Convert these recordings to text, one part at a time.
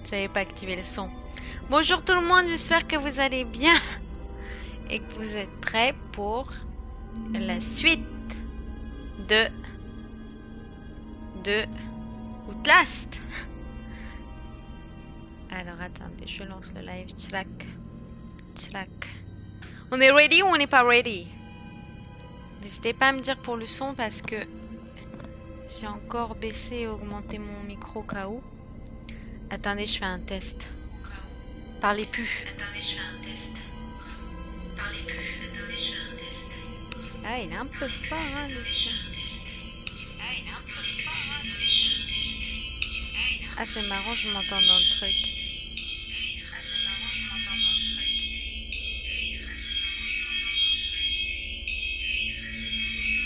J'avais pas activé le son. Bonjour tout le monde, j'espère que vous allez bien et que vous êtes prêts pour la suite de Outlast. Alors attendez, je lance le live. Tchlac. On est ready ou on n'est pas ready? N'hésitez pas à me dire pour le son parce que j'ai encore baissé et augmenté mon micro au cas où. Attendez, je fais un test. Parlez plus. Ah, il est un peu fort, hein, le son. Ah, c'est marrant, je m'entends dans le truc.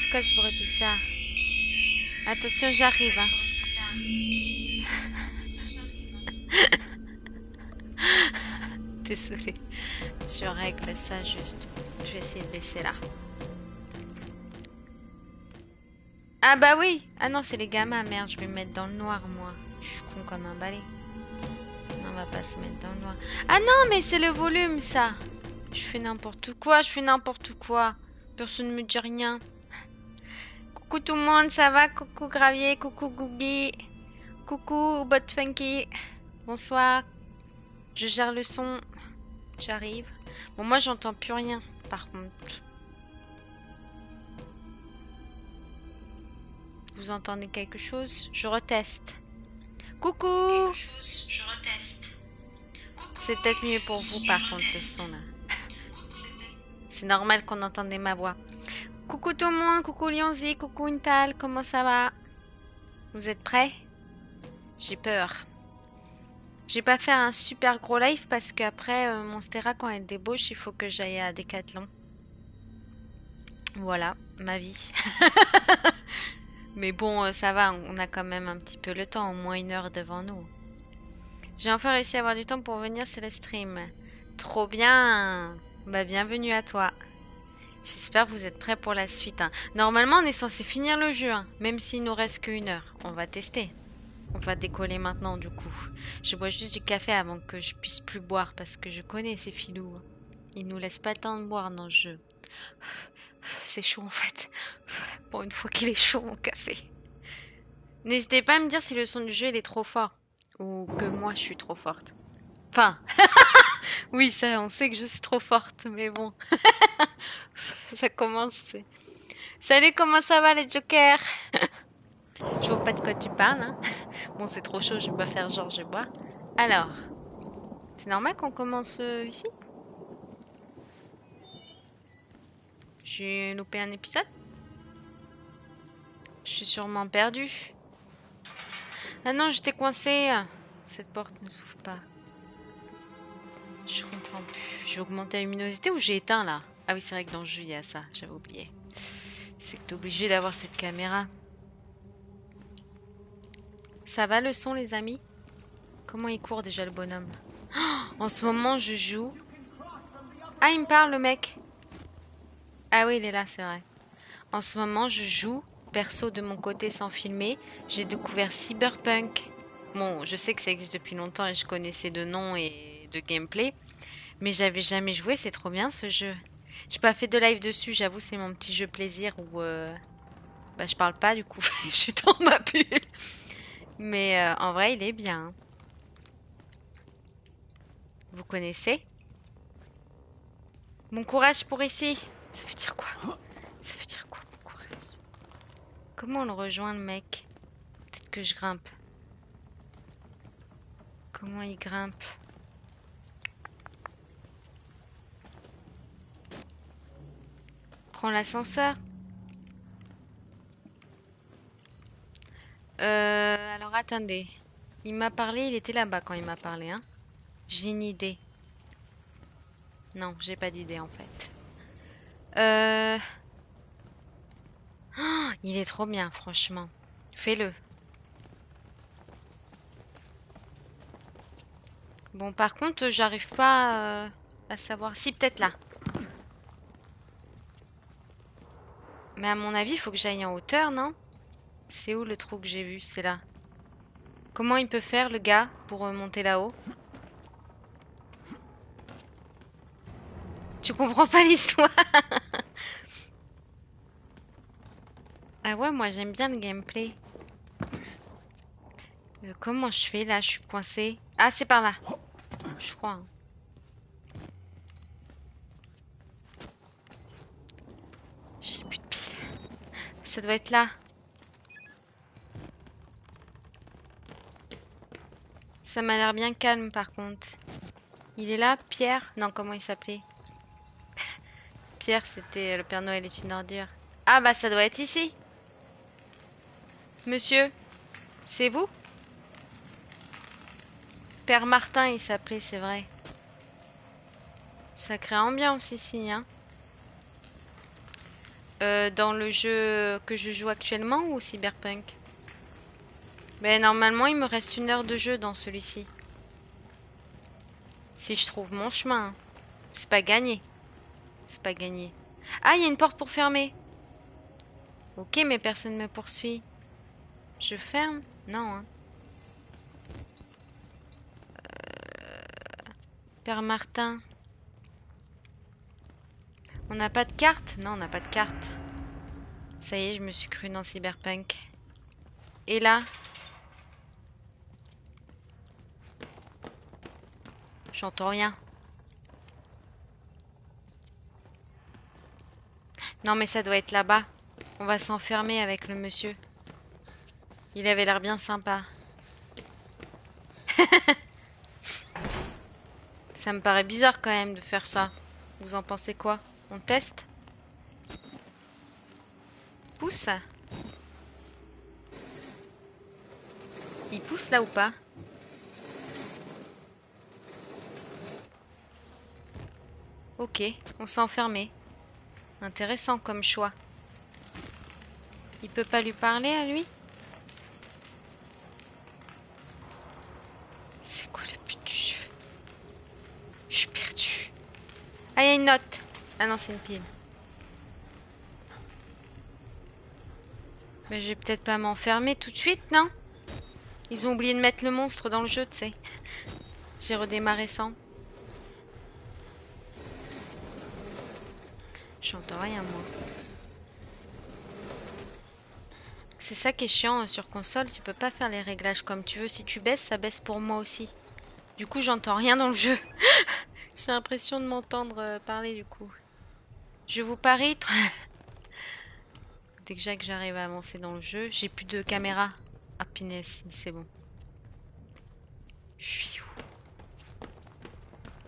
C'est quoi ce bruit bizarre? Attention, j'arrive, hein. Désolée. Je règle ça juste. Je vais essayer de baisser là. Ah bah oui. Ah non, c'est les gamins. Merde, je vais me mettre dans le noir, moi. Je suis con comme un balai. Non, on va pas se mettre dans le noir. Ah non, mais c'est le volume, ça. Je fais n'importe quoi, Personne ne me dit rien. Coucou tout le monde, ça va? Coucou Gravier, coucou Googie. Coucou Bot Funky. Bonsoir. Je gère le son. J'arrive. Bon, moi, j'entends plus rien, par contre. Vous entendez quelque chose? Je reteste. Coucou! C'est peut-être mieux pour vous, par contre, le son, là. C'est normal qu'on entende ma voix. Coucou tout le monde, coucou Lionzi, coucou Intal, comment ça va? Vous êtes prêts? J'ai peur. Je vais pas faire un super gros live parce qu'après, Monstera, quand elle débauche, il faut que j'aille à Decathlon. Voilà, ma vie. Mais bon, ça va, on a quand même un petit peu le temps, au moins 1 heure devant nous. J'ai enfin réussi à avoir du temps pour venir sur le stream. Trop bien! Bah, bienvenue à toi. J'espère que vous êtes prêts pour la suite, hein. Normalement, on est censé finir le jeu, hein, même s'il nous reste qu'1 heure. On va tester. On va décoller maintenant, du coup. Je bois juste du café avant que je puisse plus boire, parce que je connais ces filous. Ils nous laissent pas le temps de boire dans le jeu. C'est chaud, en fait. Pour une fois qu'il est chaud, mon café. N'hésitez pas à me dire si le son du jeu il est trop fort. Ou que moi, je suis trop forte. Enfin, oui, ça, on sait que je suis trop forte, mais bon. Ça commence. Salut, comment ça va les jokers? Je vois pas de quoi tu parles, hein. Bon, c'est trop chaud, je vais pas faire genre je bois. Alors, c'est normal qu'on commence ici? J'ai loupé un épisode? Je suis sûrement perdue. Ah non, j'étais coincée. Cette porte ne s'ouvre pas. Je comprends plus. J'ai augmenté la luminosité ou j'ai éteint là? Ah oui, c'est vrai que dans le jeu, il y a ça. J'avais oublié. C'est que t'es obligé d'avoir cette caméra. Ça va le son, les amis? Comment il court déjà le bonhomme? En ce moment, je joue. Ah, il me parle, le mec. Ah oui, il est là, c'est vrai. En ce moment, je joue, perso de mon côté sans filmer. J'ai découvert Cyberpunk. Bon, je sais que ça existe depuis longtemps et je connaissais de nom et de gameplay, mais j'avais jamais joué. C'est trop bien ce jeu. J'ai pas fait de live dessus, j'avoue, c'est mon petit jeu plaisir où bah, je parle pas du coup, je suis dans ma bulle. Mais en vrai, il est bien. Vous connaissez? Bon courage pour ici. Ça veut dire quoi? Ça veut dire quoi, bon courage? Comment on le rejoint, le mec? Peut-être que je grimpe. Comment il grimpe? Prends l'ascenseur. Alors attendez. Il m'a parlé, il était là-bas quand il m'a parlé, hein. J'ai une idée. Non, j'ai pas d'idée en fait. Euh... oh, il est trop bien, franchement. Fais-le. Bon, par contre, j'arrive pas à savoir. Si, peut-être là. Mais à mon avis, il faut que j'aille en hauteur, non? C'est où le trou que j'ai vu? C'est là. Comment il peut faire, le gars, pour monter là-haut? Tu comprends pas l'histoire? Ah ouais, moi j'aime bien le gameplay. Comment je fais là? Je suis coincée. Ah, c'est par là. Je crois, hein. J'ai plus de piles. Ça doit être là. Ça m'a l'air bien calme par contre. Il est là, Pierre? Non, comment il s'appelait? Pierre, c'était le Père Noël est une ordure. Ah bah ça doit être ici. Monsieur, c'est vous? Père Martin, il s'appelait, c'est vrai. Sacrée ambiance ici, hein. Dans le jeu que je joue actuellement ou Cyberpunk? Ben normalement, il me reste 1 heure de jeu dans celui-ci. Si je trouve mon chemin, hein. C'est pas gagné. C'est pas gagné. Ah, il y a une porte pour fermer. Ok, mais personne me poursuit. Je ferme? Non, hein. Père Martin. On n'a pas de carte? Non, on n'a pas de carte. Ça y est, je me suis crue dans Cyberpunk. Et là? J'entends rien. Non, mais ça doit être là-bas. On va s'enfermer avec le monsieur. Il avait l'air bien sympa. Ça me paraît bizarre quand même de faire ça. Vous en pensez quoi? On teste? Pousse? Il pousse là ou pas? Ok, on s'est enfermé. Intéressant comme choix. Il peut pas lui parler à lui? C'est quoi le but du jeu? Je suis perdue. Ah, il y a une note. Ah non, c'est une pile. Mais je vais peut-être pas m'enfermer tout de suite, non? Ils ont oublié de mettre le monstre dans le jeu, tu sais. J'ai redémarré sans. J'entends rien, moi. C'est ça qui est chiant sur console, tu peux pas faire les réglages comme tu veux. Si tu baisses, ça baisse pour moi aussi. Du coup, j'entends rien dans le jeu. J'ai l'impression de m'entendre parler du coup. Je vous parie, dès que j'arrive à avancer dans le jeu, j'ai plus de caméra. Ah, punaise, c'est bon.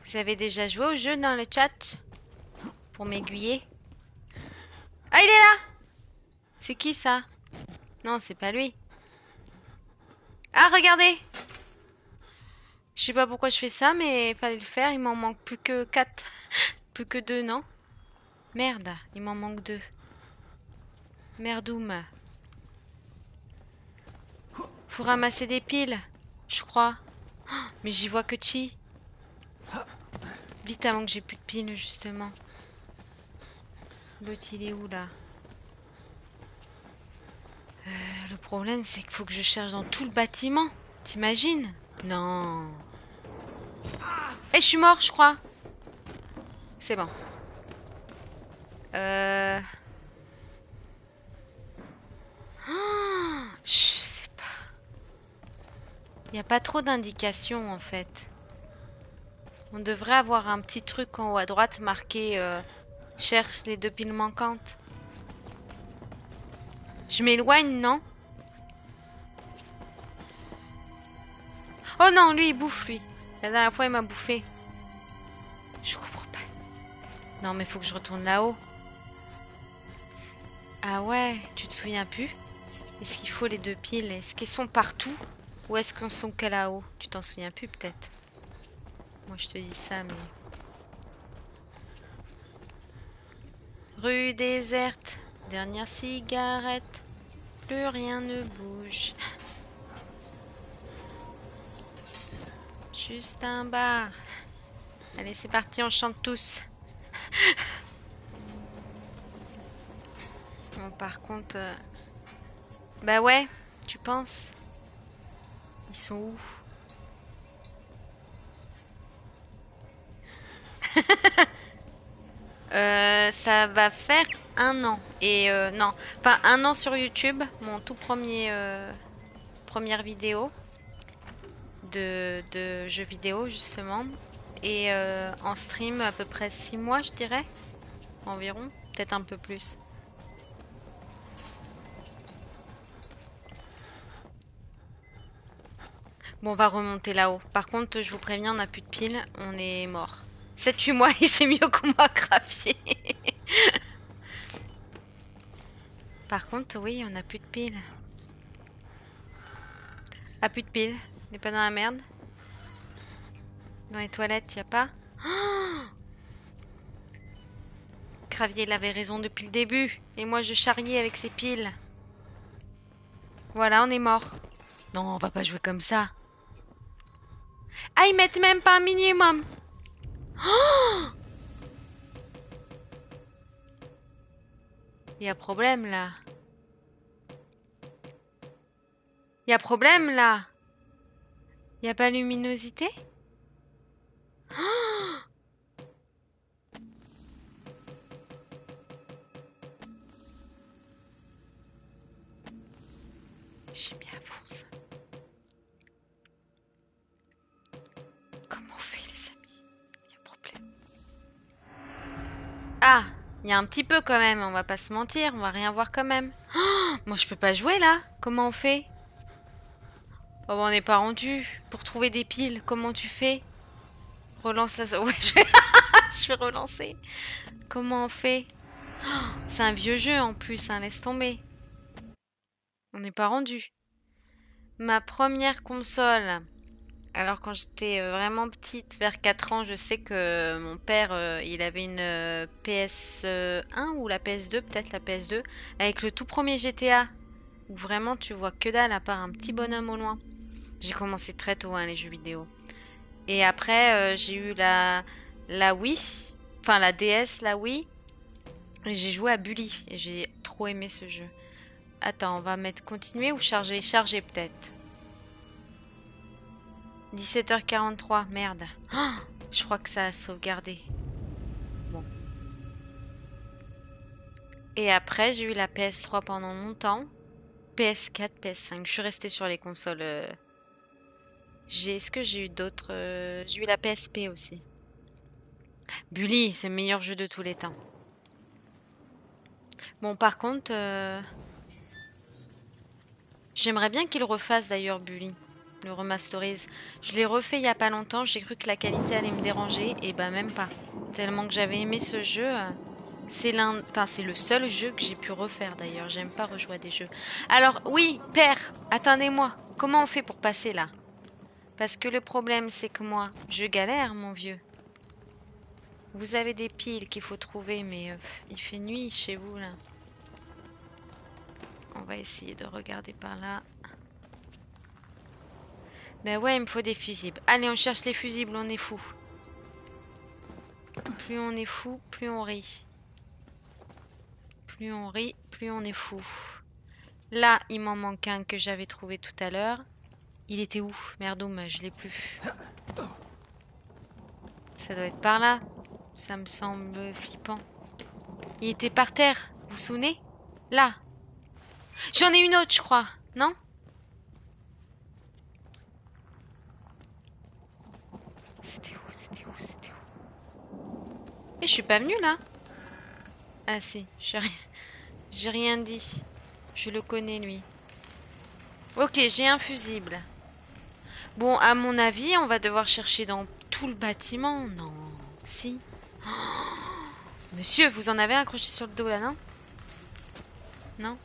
Vous avez déjà joué au jeu dans le chat? Pour m'aiguiller? Ah, il est là! C'est qui ça? Non, c'est pas lui. Ah, regardez! Je sais pas pourquoi je fais ça, mais fallait le faire. Il m'en manque plus que 4. Plus que 2, non? Merde, il m'en manque 2. Merdoum. Faut ramasser des piles, je crois. Mais j'y vois que chi. Vite avant que j'ai plus de piles, justement. L'autre, il est où, là? Le problème, c'est qu'il faut que je cherche dans tout le bâtiment. T'imagines? Non. Eh, je suis mort, je crois. C'est bon. Je sais pas. Il n'y a pas trop d'indications, en fait. On devrait avoir un petit truc en haut à droite marqué cherche les 2 piles manquantes. Je m'éloigne, non? Oh non, lui, il bouffe, lui. La dernière fois, il m'a bouffé. Je comprends pas. Non, mais faut que je retourne là-haut. Ah ouais, tu te souviens plus? Est-ce qu'il faut les 2 piles? Est-ce qu'elles sont partout? Ou est-ce qu'elles sont que là-haut? Tu t'en souviens plus, peut-être? Moi, je te dis ça, mais... Rue déserte, dernière cigarette, plus rien ne bouge. Juste un bar. Allez, c'est parti, on chante tous. Bon, par contre... Bah ouais, tu penses? Ils sont où? Ça va faire 1 an. Et non, enfin 1 an sur YouTube, mon tout première vidéo de jeux vidéo justement. Et en stream à peu près 6 mois je dirais, environ, peut-être un peu plus. Bon, on va remonter là-haut. Par contre, je vous préviens, on n'a plus de piles, on est mort. 7-8 mois, il s'est mieux que moi à graphier. Par contre, oui, on n'a plus de piles. Ah, plus de piles. On n'est pas dans la merde. Dans les toilettes, y a pas. Oh, Gravier, il avait raison depuis le début. Et moi, je charriais avec ses piles. Voilà, on est mort. Non, on va pas jouer comme ça. Ah, ils mettent même pas un minimum. Il y a problème là. Il y a problème là. Il y a pas luminosité? J'ai mis à fond ça. Comment on fait les amis? Il y a problème. Ah, il y a un petit peu quand même, on va pas se mentir, on va rien voir quand même. Moi je peux pas jouer là. Comment on fait? Oh, bah, on n'est pas rendu. Pour trouver des piles, comment tu fais? Relance la... Ouais, je vais relancer. Comment on fait? C'est un vieux jeu en plus, hein, laisse tomber. On n'est pas rendu. Ma première console. Alors quand j'étais vraiment petite, vers 4 ans, je sais que mon père, il avait une PS1 ou la PS2, peut-être la PS2, avec le tout premier GTA, où vraiment tu vois que dalle à part un petit bonhomme au loin. J'ai commencé très tôt hein, les jeux vidéo. Et après, j'ai eu la Wii, enfin la DS, la Wii, et j'ai joué à Bully, et j'ai trop aimé ce jeu. Attends, on va mettre continuer ou charger? Charger peut-être. 17h43, merde. Oh, je crois que ça a sauvegardé. Bon. Et après, j'ai eu la PS3 pendant longtemps. PS4, PS5. Je suis restée sur les consoles. Est-ce que j'ai eu d'autres J'ai eu la PSP aussi. Bully, c'est le meilleur jeu de tous les temps. Bon, par contre, j'aimerais bien qu'il refasse d'ailleurs Bully. Le remasterise. Je l'ai refait il y a pas longtemps. J'ai cru que la qualité allait me déranger. Et bah, même pas. Tellement que j'avais aimé ce jeu. C'est le seul jeu que j'ai pu refaire d'ailleurs. J'aime pas rejouer à des jeux. Alors oui, père, attendez-moi. Comment on fait pour passer là? Parce que le problème c'est que moi, je galère, mon vieux. Vous avez des piles qu'il faut trouver, mais il fait nuit chez vous là. On va essayer de regarder par là. Ben ouais, il me faut des fusibles. Allez, on cherche les fusibles, on est fou. Plus on est fou, plus on rit. Plus on rit, plus on est fou. Là, il m'en manque un que j'avais trouvé tout à l'heure. Il était où? Merdoum, je l'ai plus. Ça doit être par là. Ça me semble flippant. Il était par terre, vous vous souvenez? Là. J'en ai une autre, je crois. Non? C'était où? C'était où? C'était où? Et je suis pas venue là. Ah si, j'ai rien dit. Je le connais lui. Ok, j'ai un fusible. Bon, à mon avis, on va devoir chercher dans tout le bâtiment. Non, si. Monsieur, vous en avez accroché sur le dos là, non? Non?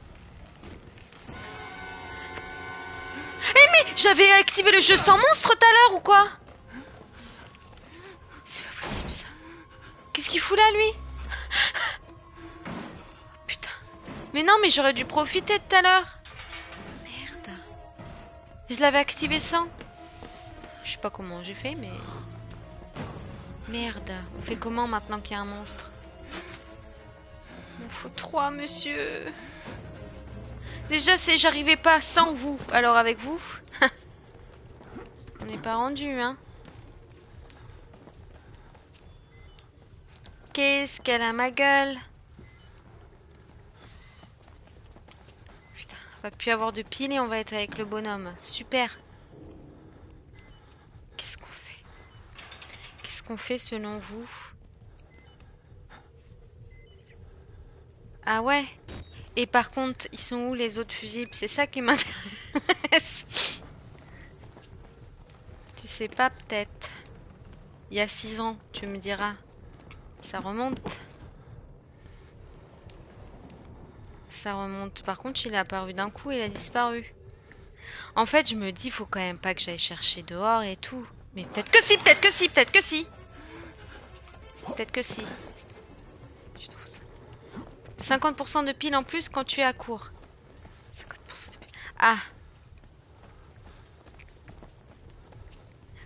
J'avais activé le jeu sans monstre tout à l'heure ou quoi? C'est pas possible ça. Qu'est-ce qu'il fout là lui? Putain. Mais non, mais j'aurais dû profiter tout à l'heure. Merde. Je l'avais activé sans. Je sais pas comment j'ai fait, mais... Merde. On fait comment maintenant qu'il y a un monstre? Il me faut 3, monsieur. Déjà, j'arrivais pas sans vous. Alors avec vous On n'est pas rendu, hein. Qu'est-ce qu'elle a ma gueule? Putain, on va plus avoir de piles et on va être avec le bonhomme. Super. Qu'est-ce qu'on fait? Qu'est-ce qu'on fait selon vous? Ah ouais? Et par contre, ils sont où les autres fusibles? C'est ça qui m'intéresse. Tu sais pas, peut-être. Il y a 6 ans, tu me diras. Ça remonte. Ça remonte. Par contre, il est apparu d'un coup et il a disparu. En fait, je me dis, faut quand même pas que j'aille chercher dehors et tout. Mais peut-être que si, peut-être que si, peut-être que si. Peut-être que si. Tu trouves ça? 50% de piles en plus quand tu es à court. 50% de piles. Ah.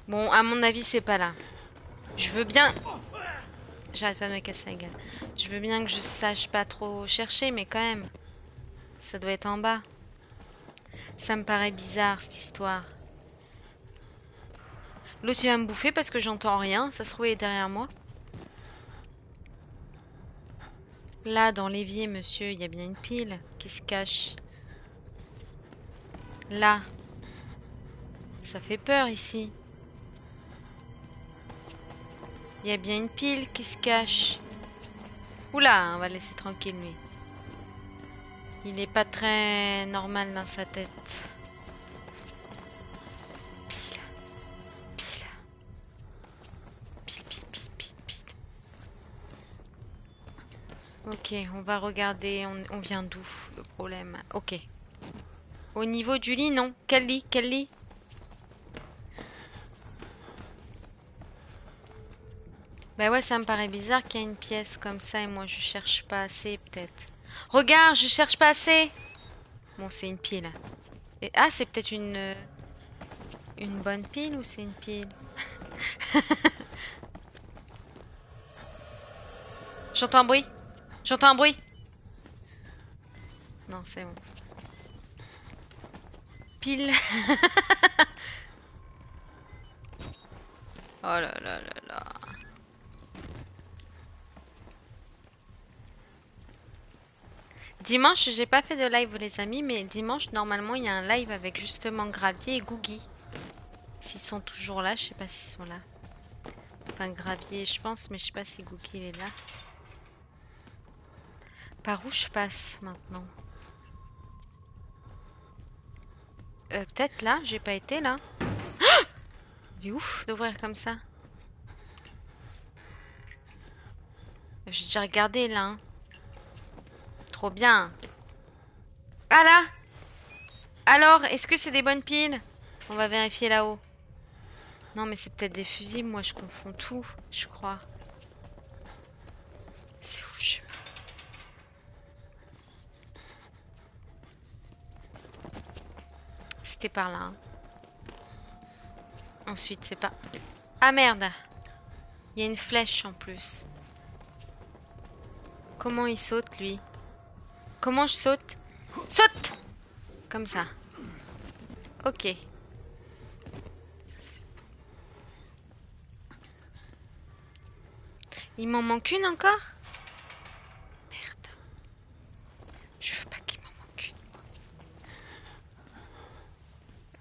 Bon, à mon avis, c'est pas là. Je veux bien... J'arrête pas de me casser la gueule. Je veux bien que je sache pas trop chercher, mais quand même. Ça doit être en bas. Ça me paraît bizarre, cette histoire. L'autre, il va me bouffer parce que j'entends rien. Ça se trouve, il est derrière moi. Là, dans l'évier, monsieur, il y a bien une pile qui se cache. Là. Ça fait peur, ici. Il y a bien une pile qui se cache. Oula, on va le laisser tranquille, lui. Il n'est pas très normal dans sa tête. Pile. Pile. Pile, pile, pile, pile, pile. Ok, on va regarder. On vient d'où, le problème? Ok. Au niveau du lit, non. Quel lit? Quel lit? Bah ouais, ça me paraît bizarre qu'il y ait une pièce comme ça et moi je cherche pas assez, peut-être. Regarde, je cherche pas assez! Bon, c'est une pile. Et, ah, c'est peut-être une bonne pile ou c'est une pile? J'entends un bruit. J'entends un bruit. Non, c'est bon. Pile. Oh là là là là. Dimanche, j'ai pas fait de live les amis, mais dimanche, normalement, il y a un live avec justement Gravier et Googie. S'ils sont toujours là, je sais pas s'ils sont là. Enfin, Gravier, je pense, mais je sais pas si Googie il est là. Par où je passe maintenant? Peut-être là, j'ai pas été là. C'est ouf d'ouvrir comme ça. J'ai déjà regardé là, hein. Trop bien. Ah là! Alors, est-ce que c'est des bonnes piles? On va vérifier là-haut. Non, mais c'est peut-être des fusibles. Moi, je confonds tout, je crois. C'est où le chemin? C'était par là, hein. Ensuite, c'est pas... Ah merde! Il y a une flèche en plus. Comment il saute, lui? Comment je saute? Saute! Comme ça. Ok. Il m'en manque une encore? Merde. Je veux pas qu'il m'en manque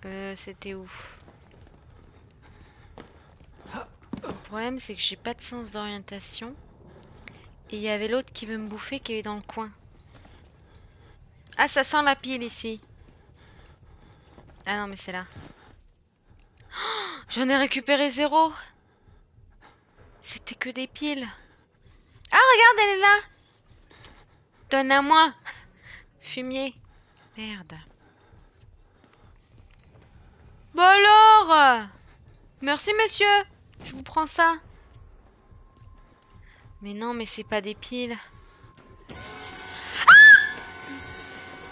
une. C'était où? Le problème, c'est que j'ai pas de sens d'orientation. Et il y avait l'autre qui veut me bouffer qui est dans le coin. Ah, ça sent la pile ici. Ah non, mais c'est là. Oh, j'en ai récupéré 0. C'était que des piles. Ah, regarde, elle est là. Donne à moi. Fumier. Merde. Bon alors. Merci, monsieur. Je vous prends ça. Mais non, mais c'est pas des piles.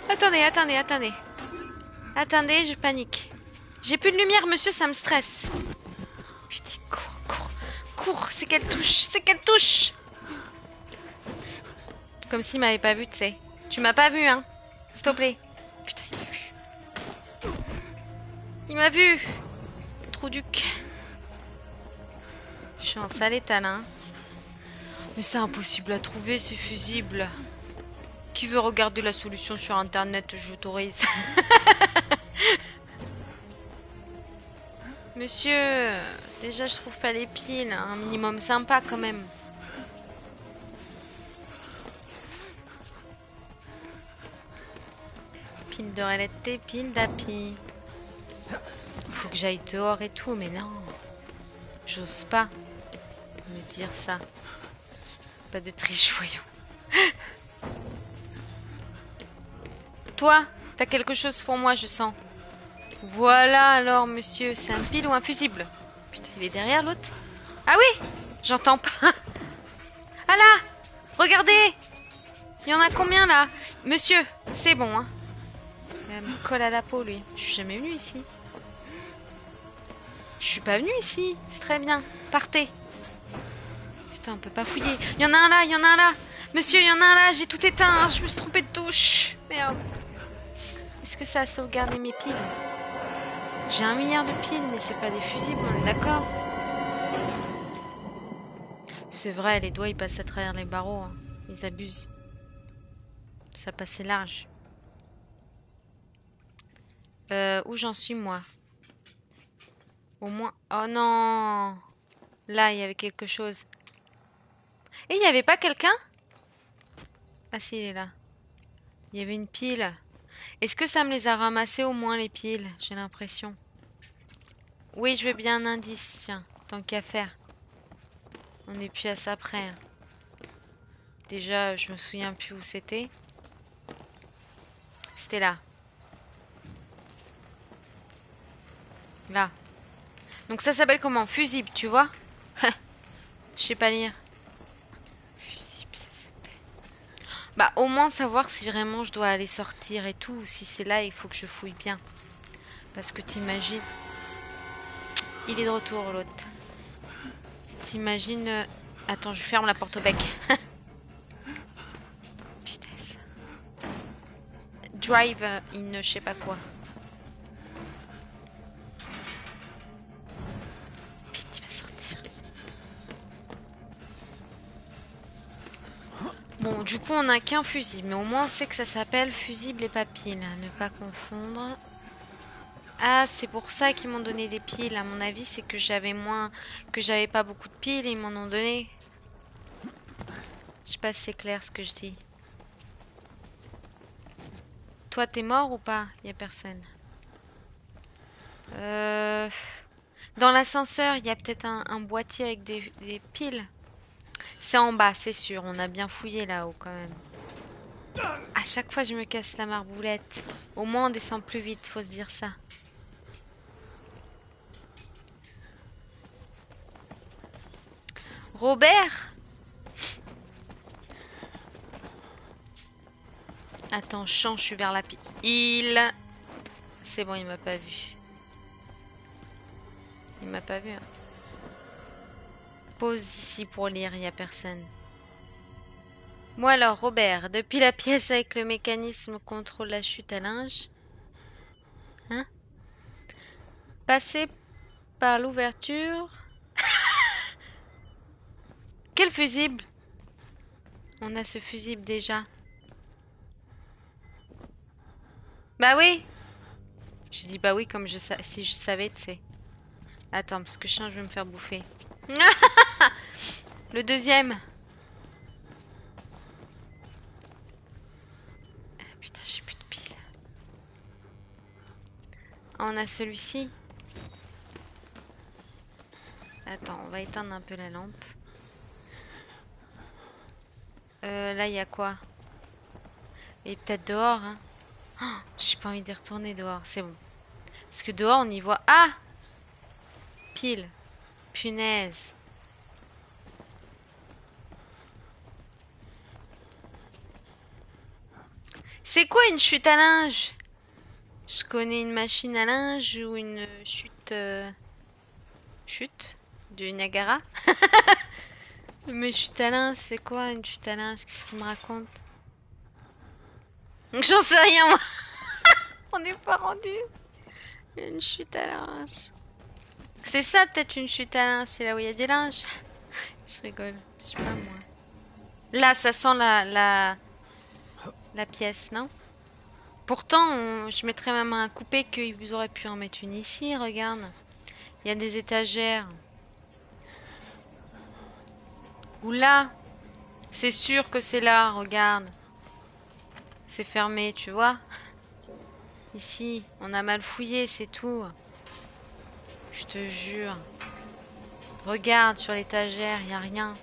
Ah, attendez, attendez, attendez. Attendez, je panique. J'ai plus de lumière, monsieur, ça me stresse. Putain, cours, cours, cours. C'est qu'elle touche, c'est qu'elle touche. Comme s'il m'avait pas vu, tu sais. Tu m'as pas vu, hein. S'il te plaît. Putain, il m'a vu. Il m'a vu. trou du cul. Je suis en sale état là. Hein. Mais c'est impossible à trouver ces fusibles. Qui veut regarder la solution sur internet? Je t'autorise. Monsieur, déjà je trouve pas les piles. Un minimum sympa quand même. Pile de relette, pile d'api. Faut que j'aille dehors et tout, mais non. J'ose pas me dire ça. Pas de triche, voyons. Toi, t'as quelque chose pour moi, je sens. Voilà alors, monsieur, c'est un pile ou un fusible? Putain, il est derrière l'autre. Ah oui, j'entends pas. Ah là, regardez. Il y en a combien là? Monsieur, c'est bon, hein. Il me colle à la peau, lui. Je suis jamais venue ici. Je suis pas venue ici, c'est très bien. Partez. Putain, on peut pas fouiller. Il y en a un là, il y en a un là. Monsieur, il y en a un là, j'ai tout éteint. Je me suis trompée de touche. Merde. Est-ce que ça a sauvegardé mes piles? J'ai 1 milliard de piles, mais c'est pas des fusibles, on est d'accord? C'est vrai, les doigts ils passent à travers les barreaux. Hein. Ils abusent. Ça passait large. Où j'en suis moi? Au moins. Oh non! Là, il y avait quelque chose. Et il n'y avait pas quelqu'un? Ah si, il est là. Il y avait une pile. Est-ce que ça me les a ramassées au moins les piles? J'ai l'impression. Oui, je veux bien un indice, tiens. Tant qu'à faire. On est plus à ça près. Hein. Déjà, je me souviens plus où c'était. C'était là. Là. Donc ça s'appelle comment? Fusible, tu vois? Je sais pas lire. Fusible, ça s'appelle. Bah au moins savoir si vraiment je dois aller sortir et tout. Ou si c'est là, il faut que je fouille bien. Parce que t'imagines... Il est de retour l'autre. T'imagines... Attends, je ferme la porte au bec. Putain. Drive in je sais pas quoi. Putain, il va sortir. Bon, du coup, on n'a qu'un fusible. Mais au moins, on sait que ça s'appelle fusible et pas pile. Ne pas confondre. Ah, c'est pour ça qu'ils m'ont donné des piles. À mon avis, c'est que j'avais moins... Que j'avais pas beaucoup de piles et ils m'en ont donné. Je sais pas si c'est clair ce que je dis. Toi, t'es mort ou pas? Y a personne. Dans l'ascenseur, il y a peut-être un boîtier avec des piles. C'est en bas, c'est sûr. On a bien fouillé là-haut quand même. À chaque fois, je me casse la marboulette. Au moins, on descend plus vite, faut se dire ça. Robert? Attends, je change, je suis vers la pile. C'est bon, il m'a pas vu. Il m'a pas vu. Hein. Pause ici pour lire, il n'y a personne. Moi alors, Robert, depuis la pièce avec le mécanisme contrôle la chute à linge. Hein? Passer par l'ouverture. Quel fusible? On a ce fusible déjà. Bah oui! Je dis bah oui comme si je savais, tu sais. Attends, parce que je vais me faire bouffer. Le deuxième. Ah, putain, j'ai plus de piles. Ah, on a celui-ci. Attends, on va éteindre un peu la lampe. Là, il y a quoi? Et peut-être dehors, hein. Oh, j'ai pas envie d'y retourner dehors, c'est bon. Parce que dehors, on y voit... Ah! Pile. Punaise. C'est quoi une chute à linge? Je connais une machine à linge ou une chute... Chute? Du Niagara? Mais chute à linge, c'est quoi une chute à linge? Qu'est-ce qu'il me raconte? J'en sais rien, moi. On n'est pas rendu. Une chute à linge. C'est ça peut-être une chute à linge, c'est là où il y a du linge. Je rigole, je sais pas moi. Là, ça sent la pièce, non? Pourtant, je mettrais ma main à couper qu'ils auraient pu en mettre une ici, regarde. Il y a des étagères. Ou là, c'est sûr que c'est là, regarde. C'est fermé, tu vois? Ici, on a mal fouillé, c'est tout. Je te jure. Regarde sur l'étagère, il n'y a rien.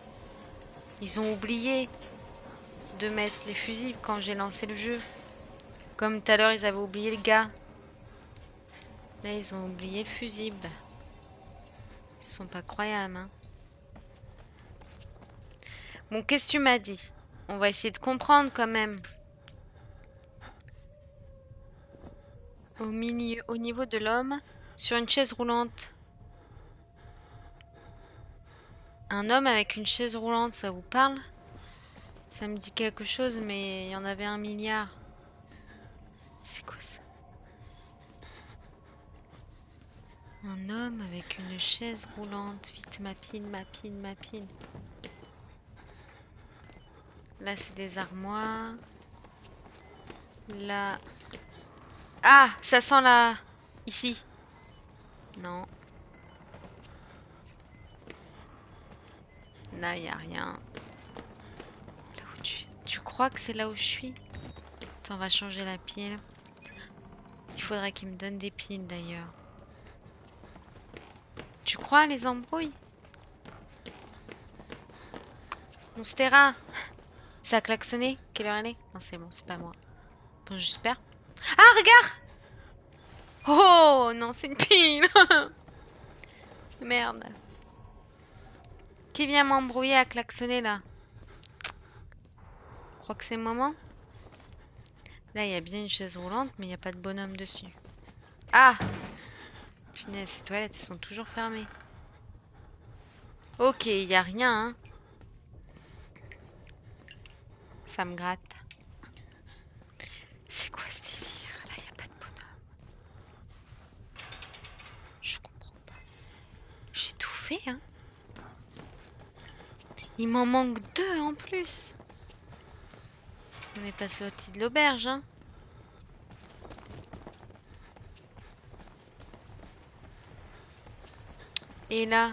Ils ont oublié de mettre les fusibles quand j'ai lancé le jeu. Comme tout à l'heure, ils avaient oublié le gars. Là, ils ont oublié le fusible. Ils sont pas croyables, hein. Bon, qu'est-ce que tu m'as dit? On va essayer de comprendre quand même. Au niveau de l'homme, sur une chaise roulante. Un homme avec une chaise roulante, ça vous parle? Ça me dit quelque chose, mais il y en avait 1 milliard. C'est quoi ça? Un homme avec une chaise roulante. Vite, ma pile, ma pile, ma pile. Là, c'est des armoires. Là. Ah, ça sent la... Ici. Non. Là, il n'y a rien. Là où tu crois que c'est là où je suis? Attends, on va changer la pile. Il faudrait qu'il me donne des piles, d'ailleurs. Tu crois les embrouilles? Monstera! Ça a klaxonné? Quelle heure elle est? Non, c'est bon, c'est pas moi. Bon, j'espère. Ah, regarde! Oh, non, c'est une pile! Merde. Qui vient m'embrouiller à klaxonner, là? Je crois que c'est maman. Là, il y a bien une chaise roulante, mais il n'y a pas de bonhomme dessus. Ah! Punaise, ces toilettes, elles sont toujours fermées. Ok, il n'y a rien, hein. Ça me gratte. C'est quoi ce délire? Là, il n'y a pas de bonhomme. Je comprends pas. J'ai tout fait, hein. Il m'en manque 2 en plus. On est passé au petit de l'auberge, hein. Et là?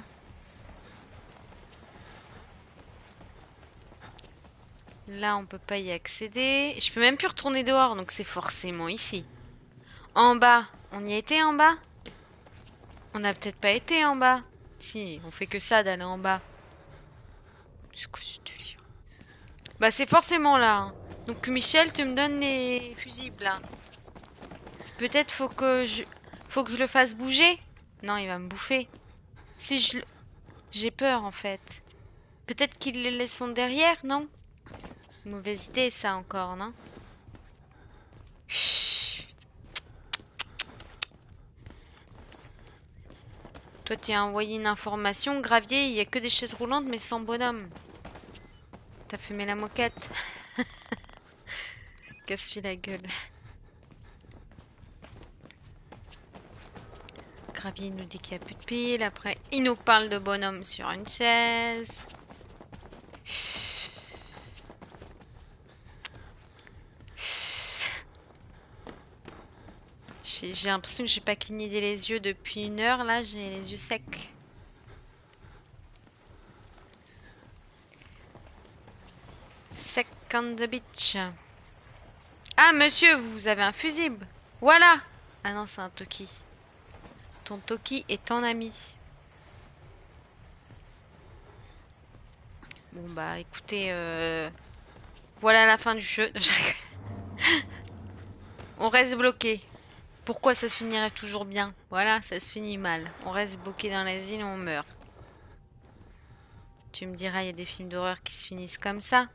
Là, on peut pas y accéder. Je peux même plus retourner dehors, donc c'est forcément ici. En bas. On y a été en bas? On n'a peut-être pas été en bas. Si, on fait que ça d'aller en bas. C'est quoi ce délire? Bah c'est forcément là, hein. Donc Michel, tu me donnes les fusibles là. Peut-être faut que je le fasse bouger. Non, il va me bouffer. Si je le... J'ai peur en fait. Peut-être qu'il les laisse derrière, non? Mauvaise idée ça encore, non? Chut. Toi, tu as envoyé une information. Gravier, il y a que des chaises roulantes mais sans bonhomme. T'as fumé la moquette. Casse-lui la gueule. Gravier il nous dit qu'il n'y a plus de piles. Après, il nous parle de bonhomme sur une chaise. J'ai l'impression que j'ai pas cligné les yeux depuis 1 heure. Là, j'ai les yeux secs. Sec on the beach. Ah, monsieur, vous avez un fusible. Voilà. Ah non, c'est un Toki. Ton Toki est ton ami. Bon, bah, écoutez, voilà la fin du jeu. On reste bloqué. Pourquoi ça se finirait toujours bien? Voilà, ça se finit mal. On reste bloqué dans l'asile et on meurt. Tu me diras, il y a des films d'horreur qui se finissent comme ça.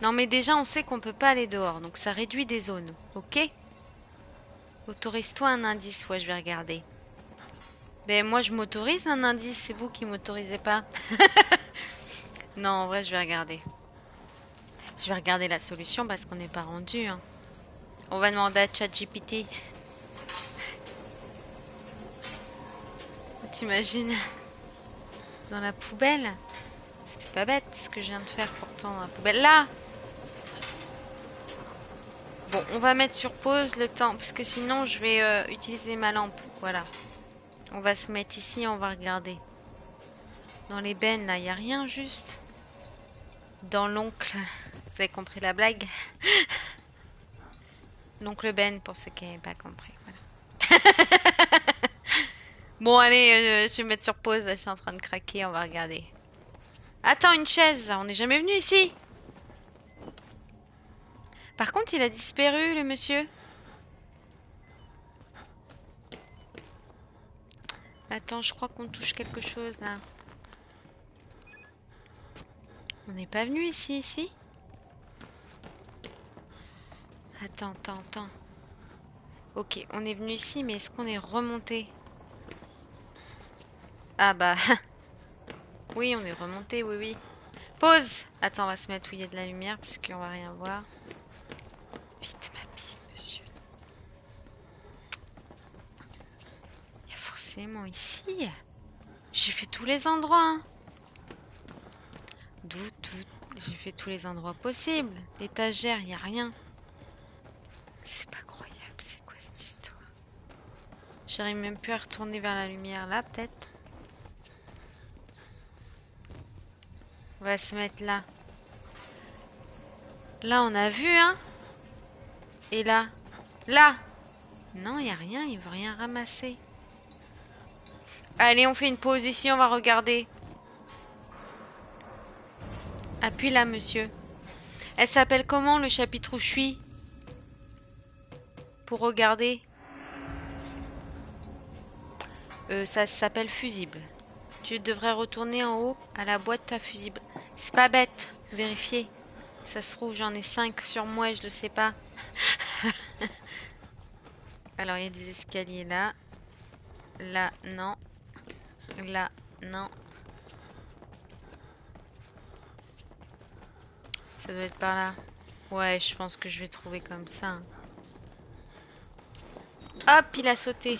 Non, mais déjà, on sait qu'on peut pas aller dehors, donc ça réduit des zones, ok? Autorise-toi un indice, ouais, je vais regarder. Ben, moi, je m'autorise un indice, c'est vous qui m'autorisez pas. Non, en vrai, je vais regarder. Je vais regarder la solution parce qu'on n'est pas rendu, hein. On va demander à ChatGPT. t'imagines? Dans la poubelle? C'était pas bête ce que je viens de faire pourtant dans la poubelle. Là! Bon, on va mettre sur pause le temps, parce que sinon je vais utiliser ma lampe. Voilà. On va se mettre ici, on va regarder. Dans les bennes, là, y a rien juste. Dans l'oncle. Vous avez compris la blague? L'oncle Ben, pour ceux qui n'avaient pas compris. Voilà. Bon, allez, je vais mettre sur pause. Là, je suis en train de craquer. On va regarder. Attends, une chaise. On n'est jamais venu ici. Par contre, il a disparu, le monsieur. Attends, je crois qu'on touche quelque chose, là. On n'est pas venu ici. Attends. Ok, on est venu ici, mais est-ce qu'on est remonté? Ah bah... oui, on est remonté, oui. Pause! Attends, on va se mettre où il y a de la lumière, parce qu'on va rien voir. Vite, ma bille, monsieur. Il y a forcément ici. J'ai fait tous les endroits. Hein. J'ai fait tous les endroits possibles. L'étagère, il n'y a rien. C'est pas croyable, c'est quoi cette histoire? J'arrive même plus à retourner vers la lumière là, peut-être. On va se mettre là. Là, on a vu, hein? Et là? Là! Non, il n'y a rien, il veut rien ramasser. Allez, on fait une pause ici, on va regarder. Appuie là, monsieur. Elle s'appelle comment, le chapitre où je suis? Pour regarder. Ça s'appelle fusible. Tu devrais retourner en haut à la boîte à fusible. C'est pas bête, vérifier. Ça se trouve, j'en ai 5 sur moi et je le sais pas. Alors, il y a des escaliers là. Là, non. Là, non. Ça doit être par là. Ouais, je pense que je vais trouver comme ça. Hop, il a sauté.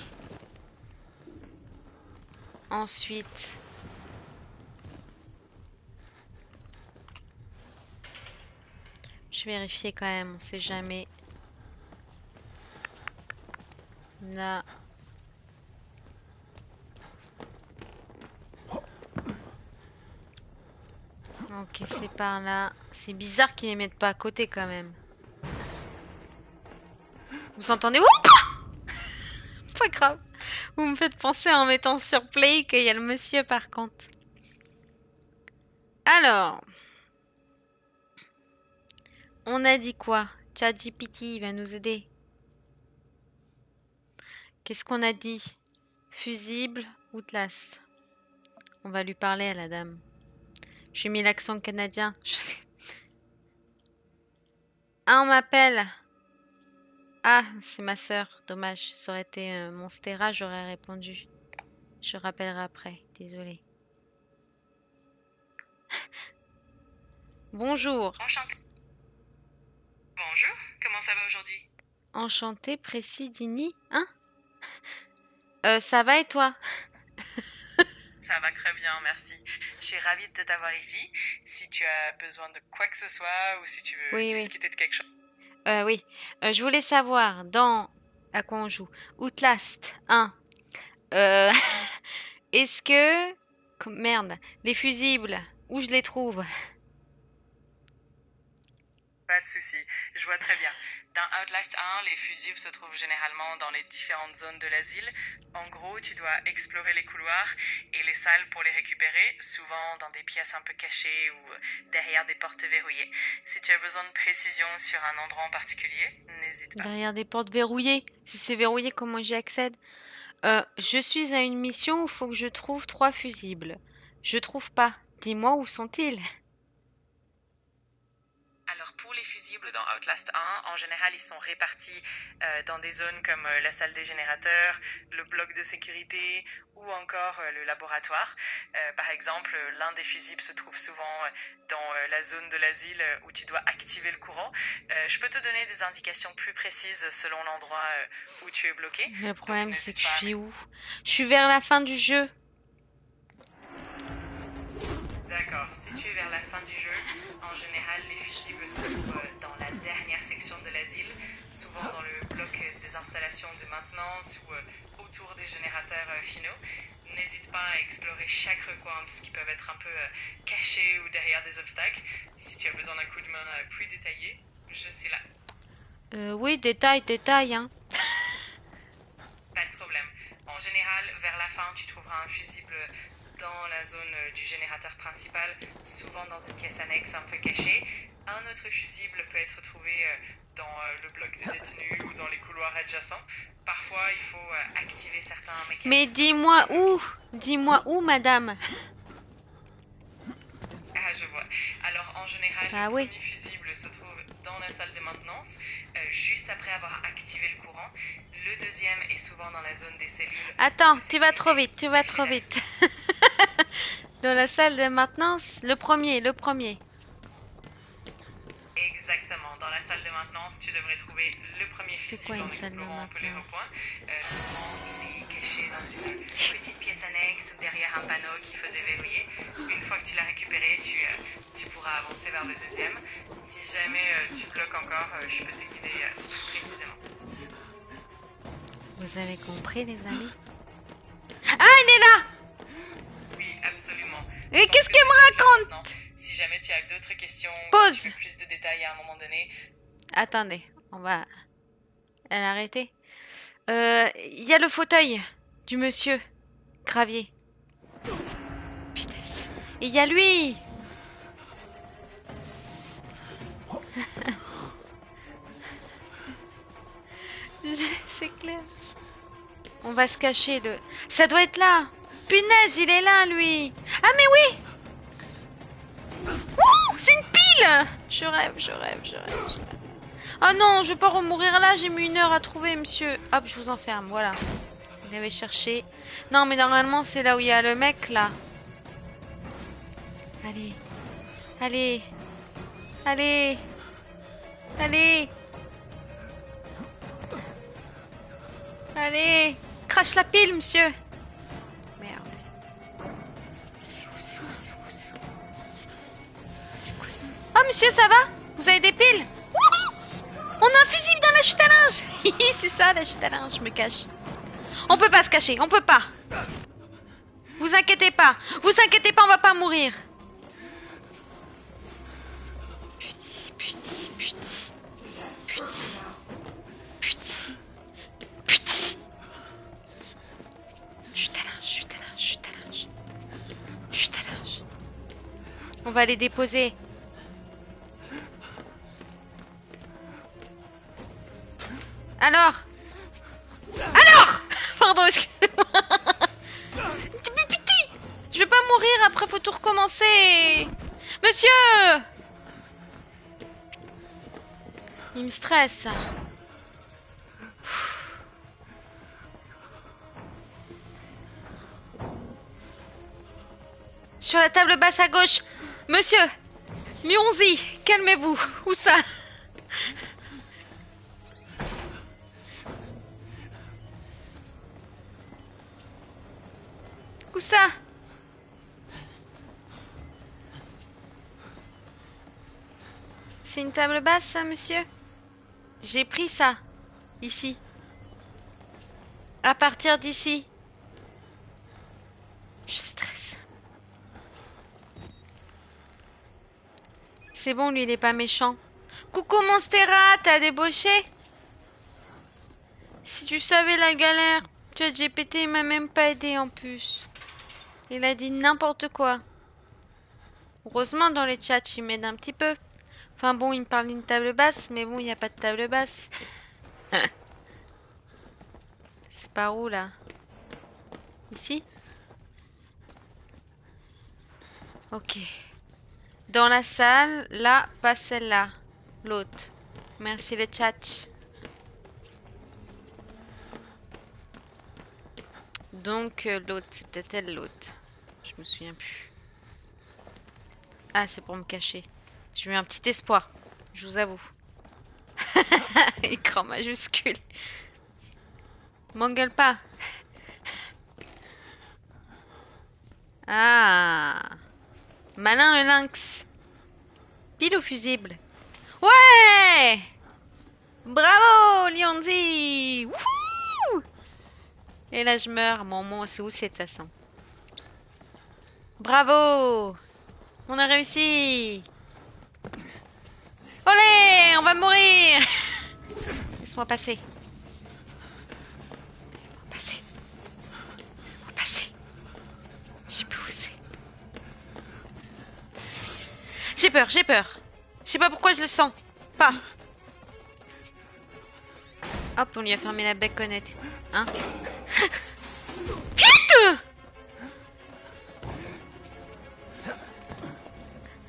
Ensuite... je vais vérifier quand même, on sait jamais. Là. Ok, c'est par là. C'est bizarre qu'ils les mettent pas à côté quand même. Vous entendez? Oups! Pas grave. Vous me faites penser en mettant sur play qu'il y a le monsieur par contre. Alors. On a dit quoi? ChatGPT va nous aider. Qu'est-ce qu'on a dit? Fusible, Outlast. On va lui parler à la dame. J'ai mis l'accent canadien. Ah, on m'appelle. Ah, c'est ma sœur. Dommage. Ça aurait été Monstera, j'aurais répondu. Je rappellerai après. Désolée. Bonjour. Enchantée. Bonjour, comment ça va aujourd'hui? Enchanté, précis, Dini. Hein? Ça va et toi? Ça va très bien, merci. Je suis ravie de t'avoir ici. Si tu as besoin de quoi que ce soit ou si tu veux Oui. discuter de quelque chose. Oui. Je voulais savoir, dans... à quoi on joue? Outlast 1. Est-ce que... Merde. Les fusibles, où je les trouve? Pas de souci, je vois très bien. Dans Outlast 1, les fusibles se trouvent généralement dans les différentes zones de l'asile. En gros, tu dois explorer les couloirs et les salles pour les récupérer, souvent dans des pièces un peu cachées ou derrière des portes verrouillées. Si tu as besoin de précision sur un endroit en particulier, n'hésite pas. Derrière des portes verrouillées. Si c'est verrouillé, comment j'y accède? Je suis à une mission où il faut que je trouve 3 fusibles. Je trouve pas. Dis-moi où sont-ils? Alors pour les fusibles dans Outlast 1, en général ils sont répartis dans des zones comme la salle des générateurs, le bloc de sécurité ou encore le laboratoire. Par exemple, l'un des fusibles se trouve souvent dans la zone de l'asile où tu dois activer le courant. Je peux te donner des indications plus précises selon l'endroit où tu es bloqué. Le problème, c'est n'hésite que je pas à suis où? Je suis vers la fin du jeu. D'accord, situé vers la fin du jeu, en général, les fusibles se trouvent dans la dernière section de l'asile, souvent dans le bloc des installations de maintenance ou autour des générateurs finaux. N'hésite pas à explorer chaque recoin parce qu'ils peuvent être un peu cachés ou derrière des obstacles. Si tu as besoin d'un coup de main plus détaillé, je suis là. Oui, détail, hein. Pas de problème. En général, vers la fin, tu trouveras un fusible dans la zone du générateur principal, souvent dans une pièce annexe un peu cachée. Un autre fusible peut être trouvé dans le bloc des détenus ou dans les couloirs adjacents. Parfois, il faut activer certains mécanismes. Mais dis-moi où, madame? Ah, je vois. Alors, en général, Ah le oui. premier fusible se trouve dans la salle de maintenance, juste après avoir activé le courant. Le deuxième est souvent dans la zone des cellules. Attends, de tu vas trop sécurité vite, tu vas cachées trop derrière. vite. Dans la salle de maintenance, le premier. Exactement. Dans la salle de maintenance, tu devrais trouver le premier C'est fusible quoi en une salle de explorant un peu les maintenance? recoins. Souvent, il est caché dans une petite pièce annexe ou derrière un panneau qu'il faut déverrouiller. Une fois que tu l'as récupéré, tu pourras avancer vers le deuxième. Si jamais tu bloques encore, je peux te guider plus précisément. Vous avez compris, les amis? Ah, elle est là! Oui, absolument. Et Je pense qu'est-ce que qu'elle c'est me ça clair raconte? maintenant. Si jamais tu as d'autres questions, Pause. si tu veux plus de détails à un moment donné, Attendez, on va... Elle a arrêté. Il y a le fauteuil du monsieur Gravier. Putain. Et il y a lui. C'est clair. On va se cacher le... Ça doit être là. Punaise, il est là, lui. Ah, mais oui. Ouh, c'est une pile. Je rêve. Ah non, je vais pas remourir là. J'ai mis 1 heure à trouver, monsieur. Hop, je vous enferme, voilà. Il avait cherché. Non, mais normalement, c'est là où il y a le mec, là. Allez. Allez. Crache la pile, monsieur. Merde. C'est où C'est quoi ça? Oh, monsieur, ça va? Vous avez des piles? Wouhou! On a un fusible dans la chute à linge. C'est ça, la chute à linge, je me cache. On peut pas se cacher, on peut pas. Vous inquiétez pas, on va pas mourir. Putain. Chute à linge. On va les déposer. Alors Pardon, excusez-moi. Mais putain, je vais pas mourir, après faut tout recommencer. Monsieur, il me stresse. Sur la table basse à gauche. Monsieur, Mionzi, calmez-vous. Où ça? Où ça? C'est une table basse, ça, monsieur? J'ai pris ça. Ici. À partir d'ici. Je stresse. C'est bon, lui, il est pas méchant. Coucou, Monstera, t'as débauché? Si tu savais la galère. ChatGPT, il m'a même pas aidé en plus. Il a dit n'importe quoi. Heureusement, dans les chats, il m'aide un petit peu. Enfin bon, il me parle d'une table basse, mais bon, il n'y a pas de table basse. C'est par où, là? Ici? Ok. Dans la salle, là, pas celle-là. L'autre. Merci le chat. Donc, l'autre, c'est peut-être elle, l'autre. Je me souviens plus. Ah, c'est pour me cacher. J'ai eu un petit espoir, je vous avoue. Écran majuscule. M'engueule pas. Ah. Malin le lynx. Pile au fusible. Ouais! Bravo, Lionzi! Wouhou! Et là, je meurs. Bon, c'est où c'est de toute façon? Bravo! On a réussi! Olé! On va mourir! Laisse-moi passer. Laisse-moi passer. Laisse-moi passer. Je sais plus où c'est. J'ai peur, j'ai peur. Je sais pas pourquoi je le sens. Pas. Hop, on lui a fermé la baconnette. Hein? Putain!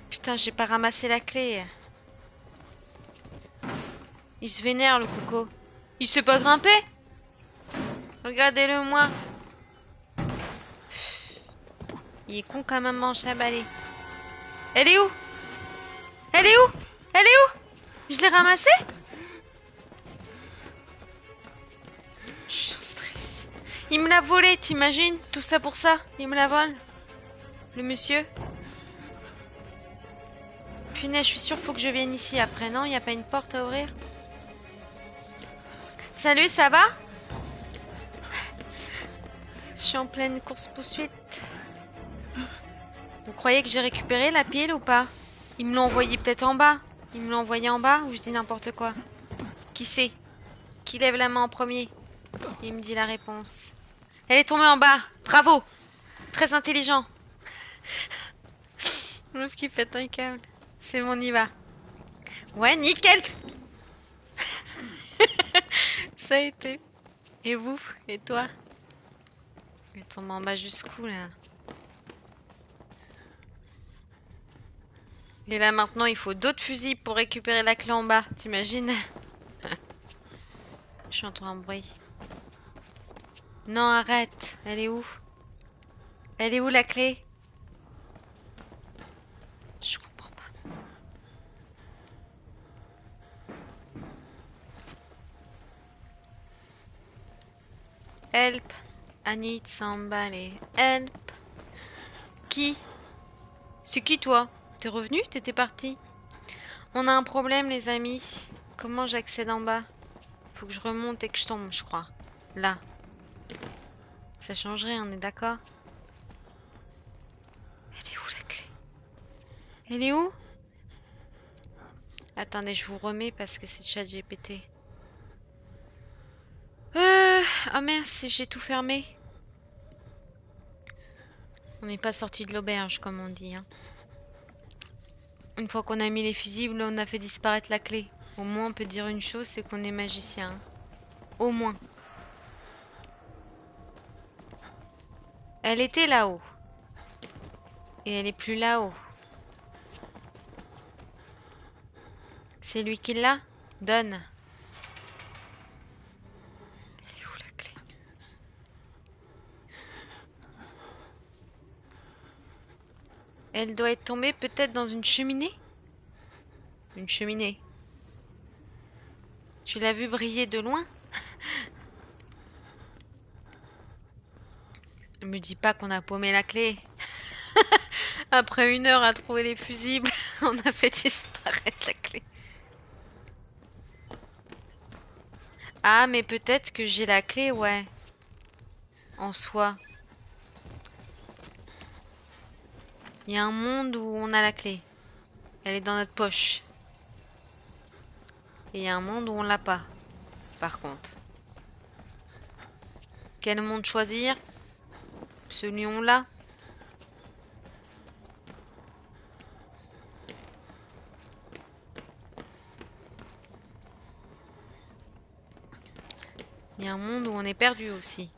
Putain, j'ai pas ramassé la clé. Il se vénère, le coco. Il sait pas grimper? Regardez-le, moi. Il est con comme maman chabalé. Elle est où? Elle est où? Elle est où? Je l'ai ramassée? Je suis en stress. Il me l'a volée, t'imagines? Tout ça pour ça? Il me la vole? Le monsieur? Punaise, je suis sûre qu'il faut que je vienne ici après, non? Il n'y a pas une porte à ouvrir? Salut, ça va? Je suis en pleine course-poursuite. Vous croyez que j'ai récupéré la pile ou pas? Ils me l'ont envoyé peut-être en bas. Ils me l'ont envoyé en bas ou je dis n'importe quoi? Qui c'est? Qui lève la main en premier? Il me dit la réponse. Elle est tombée en bas. Bravo! Très intelligent. L'ouf qui pète un câble. C'est bon, on y va. Ouais, nickel! Ça a été. Et vous? Et toi? Elle tombe en bas jusqu'où là? Et là maintenant il faut d'autres fusils pour récupérer la clé en bas, t'imagines? J'entends un bruit. Non, arrête. Elle est où? Elle est où la clé? Je comprends pas. Help. I need somebody. Help. Qui? C'est qui toi? T'es revenu? T'étais parti? On a un problème les amis. Comment j'accède en bas? Faut que je remonte et que je tombe, je crois. Là. Ça changerait, on est d'accord? Elle est où la clé? Elle est où? Attendez, je vous remets parce que c'est ChatGPT. Ah mince, j'ai tout fermé. On n'est pas sorti de l'auberge, comme on dit. Hein. Une fois qu'on a mis les fusibles, on a fait disparaître la clé. Au moins, on peut dire une chose, c'est qu'on est magicien. Hein. Au moins. Elle était là-haut. Et elle est plus là-haut. C'est lui qui l'a? Donne. Elle est où la clé? Elle doit être tombée peut-être dans une cheminée? Une cheminée. Tu l'as vue briller de loin? Ne me dis pas qu'on a paumé la clé. Après 1 heure à trouver les fusibles, on a fait disparaître la clé. Ah, mais peut-être que j'ai la clé, ouais. En soi. Il y a un monde où on a la clé. Elle est dans notre poche. Et il y a un monde où on l'a pas. Par contre. Quel monde choisir? Celui où on l'a? Il y a un monde où on est perdu aussi.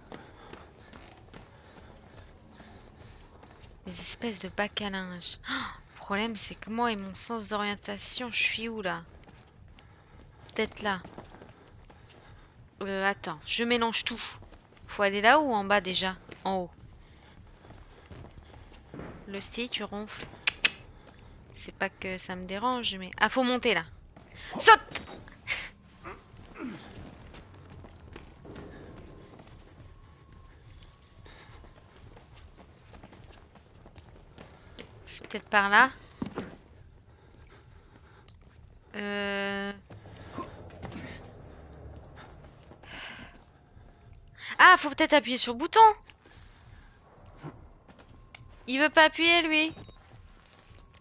Des espèces de bacs à linge. Oh, le problème, c'est que moi et mon sens d'orientation, je suis où là? Peut-être là. Attends, je mélange tout. Faut aller là ou en bas déjà? En haut. Le style, tu ronfles. C'est pas que ça me dérange, mais... Ah, faut monter là. Saute! C'est peut-être par là. Euh... Ah, faut peut-être appuyer sur le bouton. Il veut pas appuyer, lui.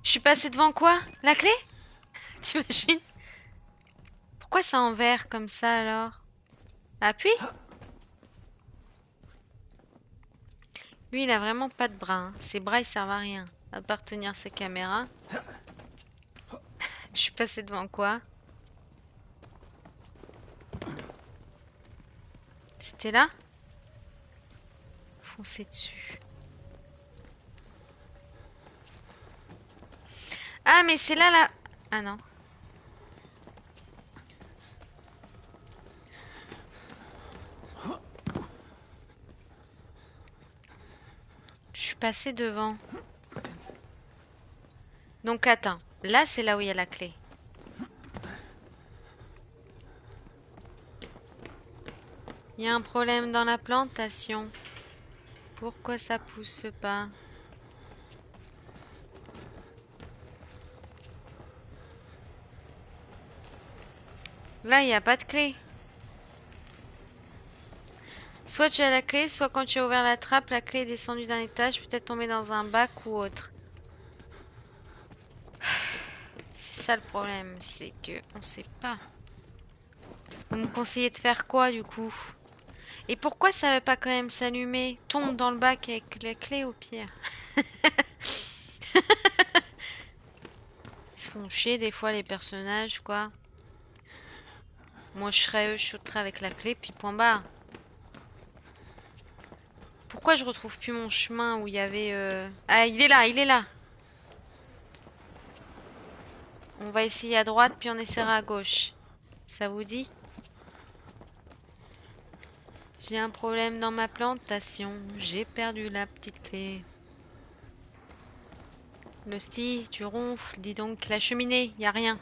Je suis passée devant quoi? La clé? T'imagines? Pourquoi c'est en vert comme ça, alors? Appuie? Lui, il a vraiment pas de bras, hein. Ses bras, ils servent à rien. À part tenir sa caméra. Je suis passée devant quoi? C'était là? Foncer dessus. Ah, mais c'est là, là. Ah non. Je suis passée devant. Donc attends. Là, c'est là où il y a la clé. Il y a un problème dans la plantation. Pourquoi ça pousse pas? Là, il n'y a pas de clé. Soit tu as la clé, soit quand tu as ouvert la trappe, la clé est descendue d'un étage, peut-être tombée dans un bac ou autre. C'est ça le problème, c'est que on sait pas. Vous me conseillez de faire quoi du coup? Et pourquoi ça veut pas quand même s'allumer? Tombe dans le bac avec la clé au pire. Ils se font chier des fois les personnages quoi. Moi je serais eux, je sauterais avec la clé puis point barre. Pourquoi je retrouve plus mon chemin où il y avait... Ah il est là, il est là. On va essayer à droite puis on essaiera à gauche. Ça vous dit? J'ai un problème dans ma plantation. J'ai perdu la petite clé. Lusty, tu ronfles. Dis donc, la cheminée, y a rien.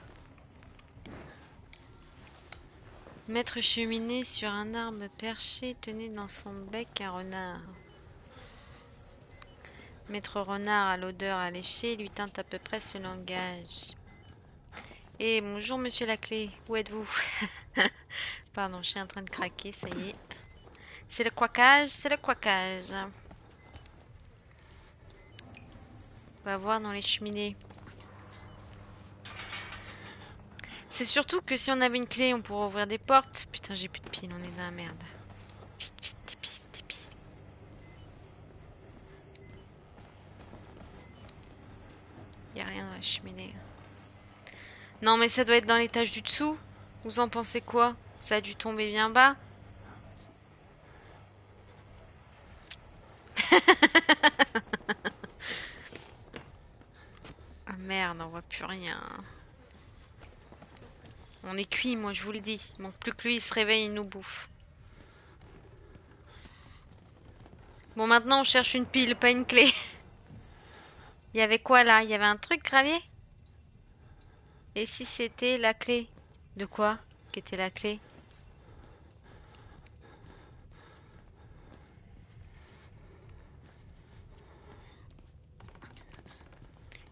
Maître cheminée sur un arbre perché tenait dans son bec un renard. Maître renard à l'odeur alléchée lui tint à peu près ce langage. Eh, bonjour monsieur la clé, où êtes-vous? Pardon, je suis en train de craquer, ça y est. C'est le quackage, c'est le quackage. On va voir dans les cheminées. C'est surtout que si on avait une clé, on pourrait ouvrir des portes. Putain, j'ai plus de piles, on est dans la merde. Vite, vite, des piles, des piles. Y a rien dans la cheminée. Non, mais ça doit être dans l'étage du dessous. Vous en pensez quoi? Ça a dû tomber bien bas. Ah merde, on voit plus rien. On est cuit, moi je vous le dis. Il manque plus que lui, il se réveille, il nous bouffe. Bon, maintenant on cherche une pile, pas une clé. Il y avait quoi là? Il y avait un truc gravé? Et si c'était la clé? De quoi? Qu'était la clé?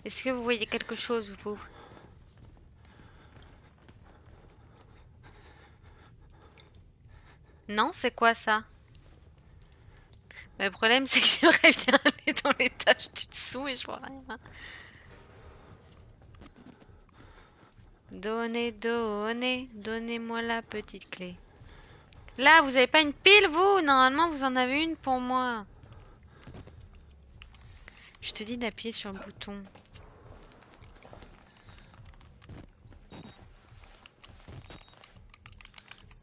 Est-ce que vous voyez quelque chose, vous? Non, c'est quoi ça? Le problème, c'est que j'aimerais bien aller dans l'étage du dessous et je vois rien. Donnez-moi la petite clé. Là, vous avez pas une pile, vous? Normalement, vous en avez une pour moi. Je te dis d'appuyer sur le bouton.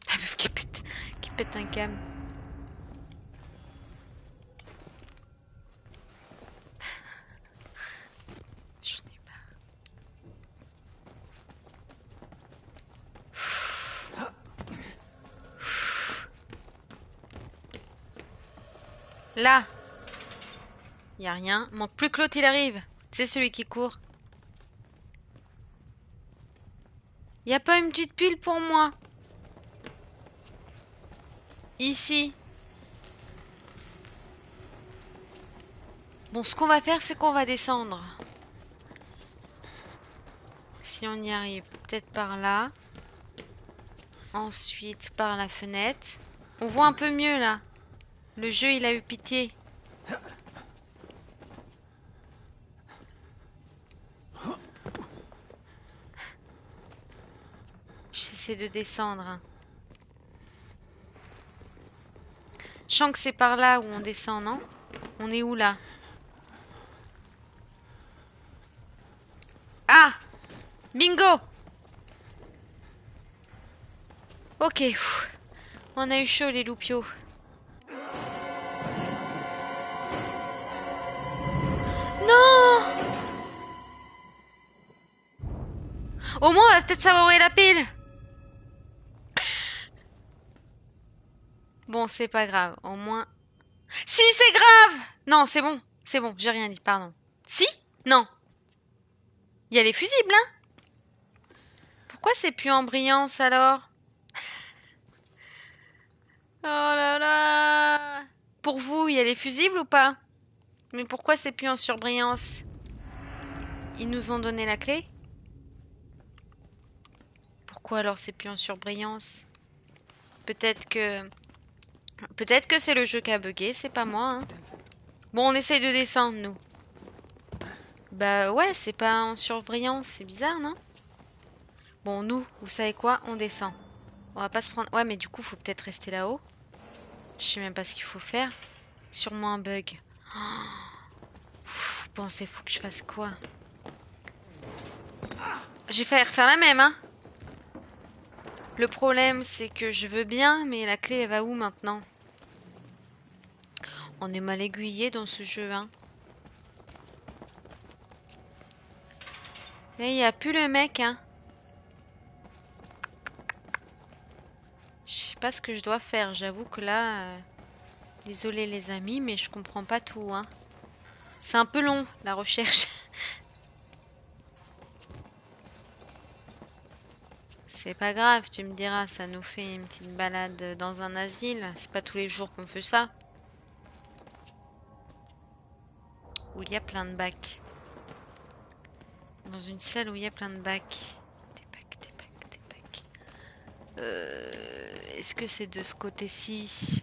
La meuf qui pète un câble. Je n'ai pas. Là, y a rien. Manque plus que l'autre, il arrive. C'est celui qui court. Y a pas une petite pile pour moi? Ici. Bon, ce qu'on va faire, c'est qu'on va descendre. si on y arrive. Peut-être par là. Ensuite, par la fenêtre. On voit un peu mieux, là. Le jeu, il a eu pitié. J'essaie de descendre. Hein. Je sens que c'est par là où on descend, non? On est où, là? Ah! Bingo! Ok. On a eu chaud, les loupiaux. Non! Au moins, on va peut-être savoir où est la pile. Bon, c'est pas grave. Au moins... Si, c'est grave! Non, c'est bon. C'est bon, j'ai rien dit, pardon. Si? Non. Il y a les fusibles, hein? Pourquoi c'est plus en brillance, alors? Oh là là! Pour vous, il y a les fusibles ou pas? Mais pourquoi c'est plus en surbrillance? Ils nous ont donné la clé? Pourquoi alors c'est plus en surbrillance? Peut-être que... Peut-être que c'est le jeu qui a bugué, c'est pas moi, hein. Bon, on essaye de descendre, nous. Bah ouais, c'est pas en surbrillance, c'est bizarre, non? Bon, nous, vous savez quoi? On descend. On va pas se prendre... Ouais, mais du coup, faut peut-être rester là-haut. Je sais même pas ce qu'il faut faire. Sûrement un bug. Bon, c'est fou que je fasse quoi? J'ai failli refaire la même, hein? Le problème, c'est que je veux bien, mais la clé, elle va où maintenant? On est mal aiguillé dans ce jeu, hein? Là, il n'y a plus le mec, hein? Je sais pas ce que je dois faire. J'avoue que là... Désolé les amis, mais je comprends pas tout, hein. C'est un peu long, la recherche. C'est pas grave, tu me diras, ça nous fait une petite balade dans un asile. C'est pas tous les jours qu'on fait ça. Où il y a plein de bacs. Dans une salle où il y a plein de bacs. Des bacs, des bacs, des bacs. Est-ce que c'est de ce côté-ci?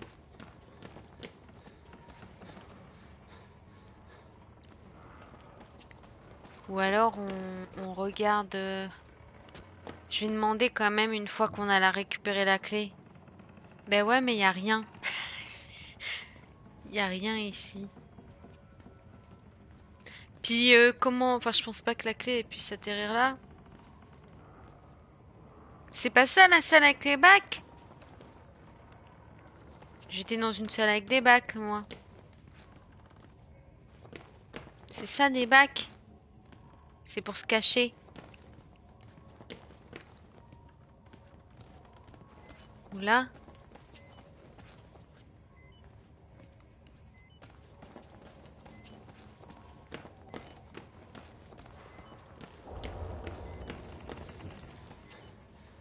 Ou alors on regarde... Je vais demander quand même une fois qu'on a récupéré la clé. Ben ouais, mais il n'y a rien. Il n'y a rien ici. Puis comment... Enfin, je pense pas que la clé puisse atterrir là. C'est pas ça la salle avec les bacs? J'étais dans une salle avec des bacs, moi. C'est ça des bacs? C'est pour se cacher. Ou là?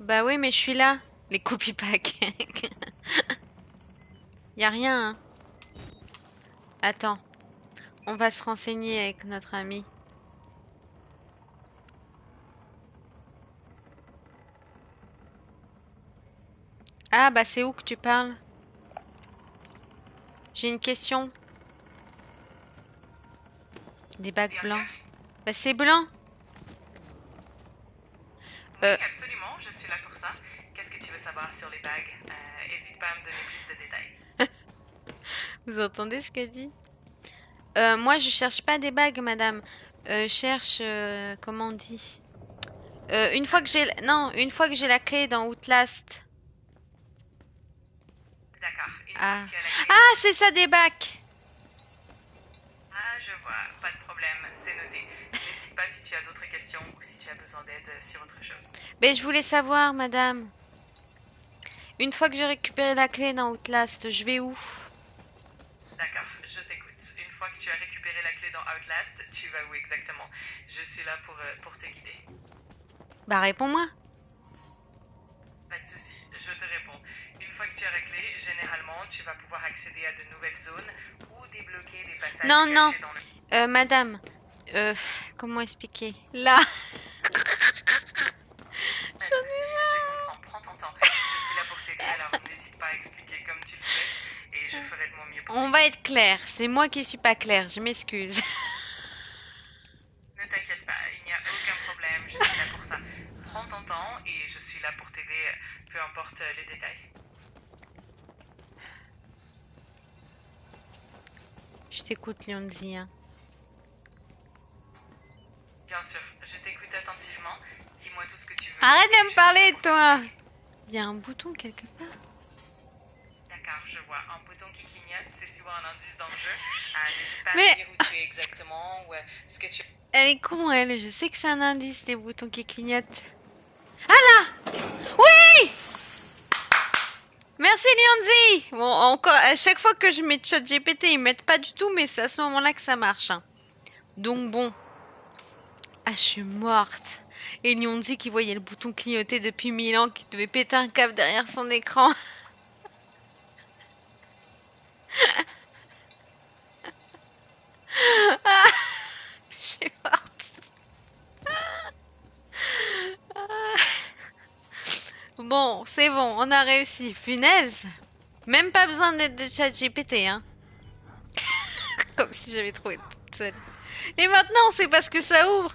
Bah oui, mais je suis là. Les copy packs. Y a rien, hein. Attends. On va se renseigner avec notre ami. Ah, bah c'est où que tu parles? J'ai une question. Des bacs Bien blancs. sûr. Bah c'est blanc. Oui, Euh, absolument, je suis là pour ça. Qu'est-ce que tu veux savoir sur les bagues? Hésite pas à me donner plus de détails. Vous entendez ce qu'elle dit? Moi, je cherche pas des bagues, madame. Je cherche... comment on dit? Une fois que j'ai... Non, une fois que j'ai la clé dans Outlast. D'accord, une fois Ah. que tu as la clé. Ah, c'est ça des bacs! Ah, je vois, pas de problème, c'est noté. N'hésite pas si tu as d'autres questions ou si tu as besoin d'aide sur autre chose. Mais je voulais savoir, madame. Une fois que j'ai récupéré la clé dans Outlast, je vais où? D'accord, je t'écoute. Une fois que tu as récupéré la clé dans Outlast, tu vas où exactement? Je suis là pour te guider. Bah, réponds-moi. Pas de souci, je te réponds. Une fois que tu as la clé, généralement, tu vas pouvoir accéder à de nouvelles zones ou débloquer des passages Non, non. cachés dans le... Madame. Comment expliquer? Là. Alors n'hésite pas à expliquer comme tu le souhaites et je ferai de mon mieux pour On va être clair. C'est moi qui suis pas claire. Je m'excuse. Ne t'inquiète pas, il n'y a aucun problème, je suis là pour ça. Prends ton temps et je suis là pour t'aider, peu importe les détails. Je t'écoute, Lionzi. Hein. Bien sûr, je t'écoute attentivement. Dis-moi tout ce que tu veux. Arrête de Je me suis parler, là pour toi. t'aider. Il y a un bouton quelque part. D'accord, je vois. Un bouton qui clignote, c'est souvent un indice dans le jeu. N'hésite pas à Mais- me dire où tu es exactement ou ce que tu... Elle est con, elle. Je sais que c'est un indice, des boutons qui clignotent. Ah là! Oui! Merci, Lionzi. Bon, encore, à chaque fois que je mets ChatGPT, ils mettent pas du tout, mais c'est à ce moment-là que ça marche. Hein. Donc bon. Ah, je suis morte. Et Lionzi qui voyait le bouton clignoter depuis 1000 ans, qui devait péter un câble derrière son écran. Ah, je suis morte. Ah. Bon, c'est bon, on a réussi. Punaise. Même pas besoin d'aide de ChatGPT, hein. Comme si j'avais trouvé toute seule. Et maintenant, on sait pas ce que ça ouvre.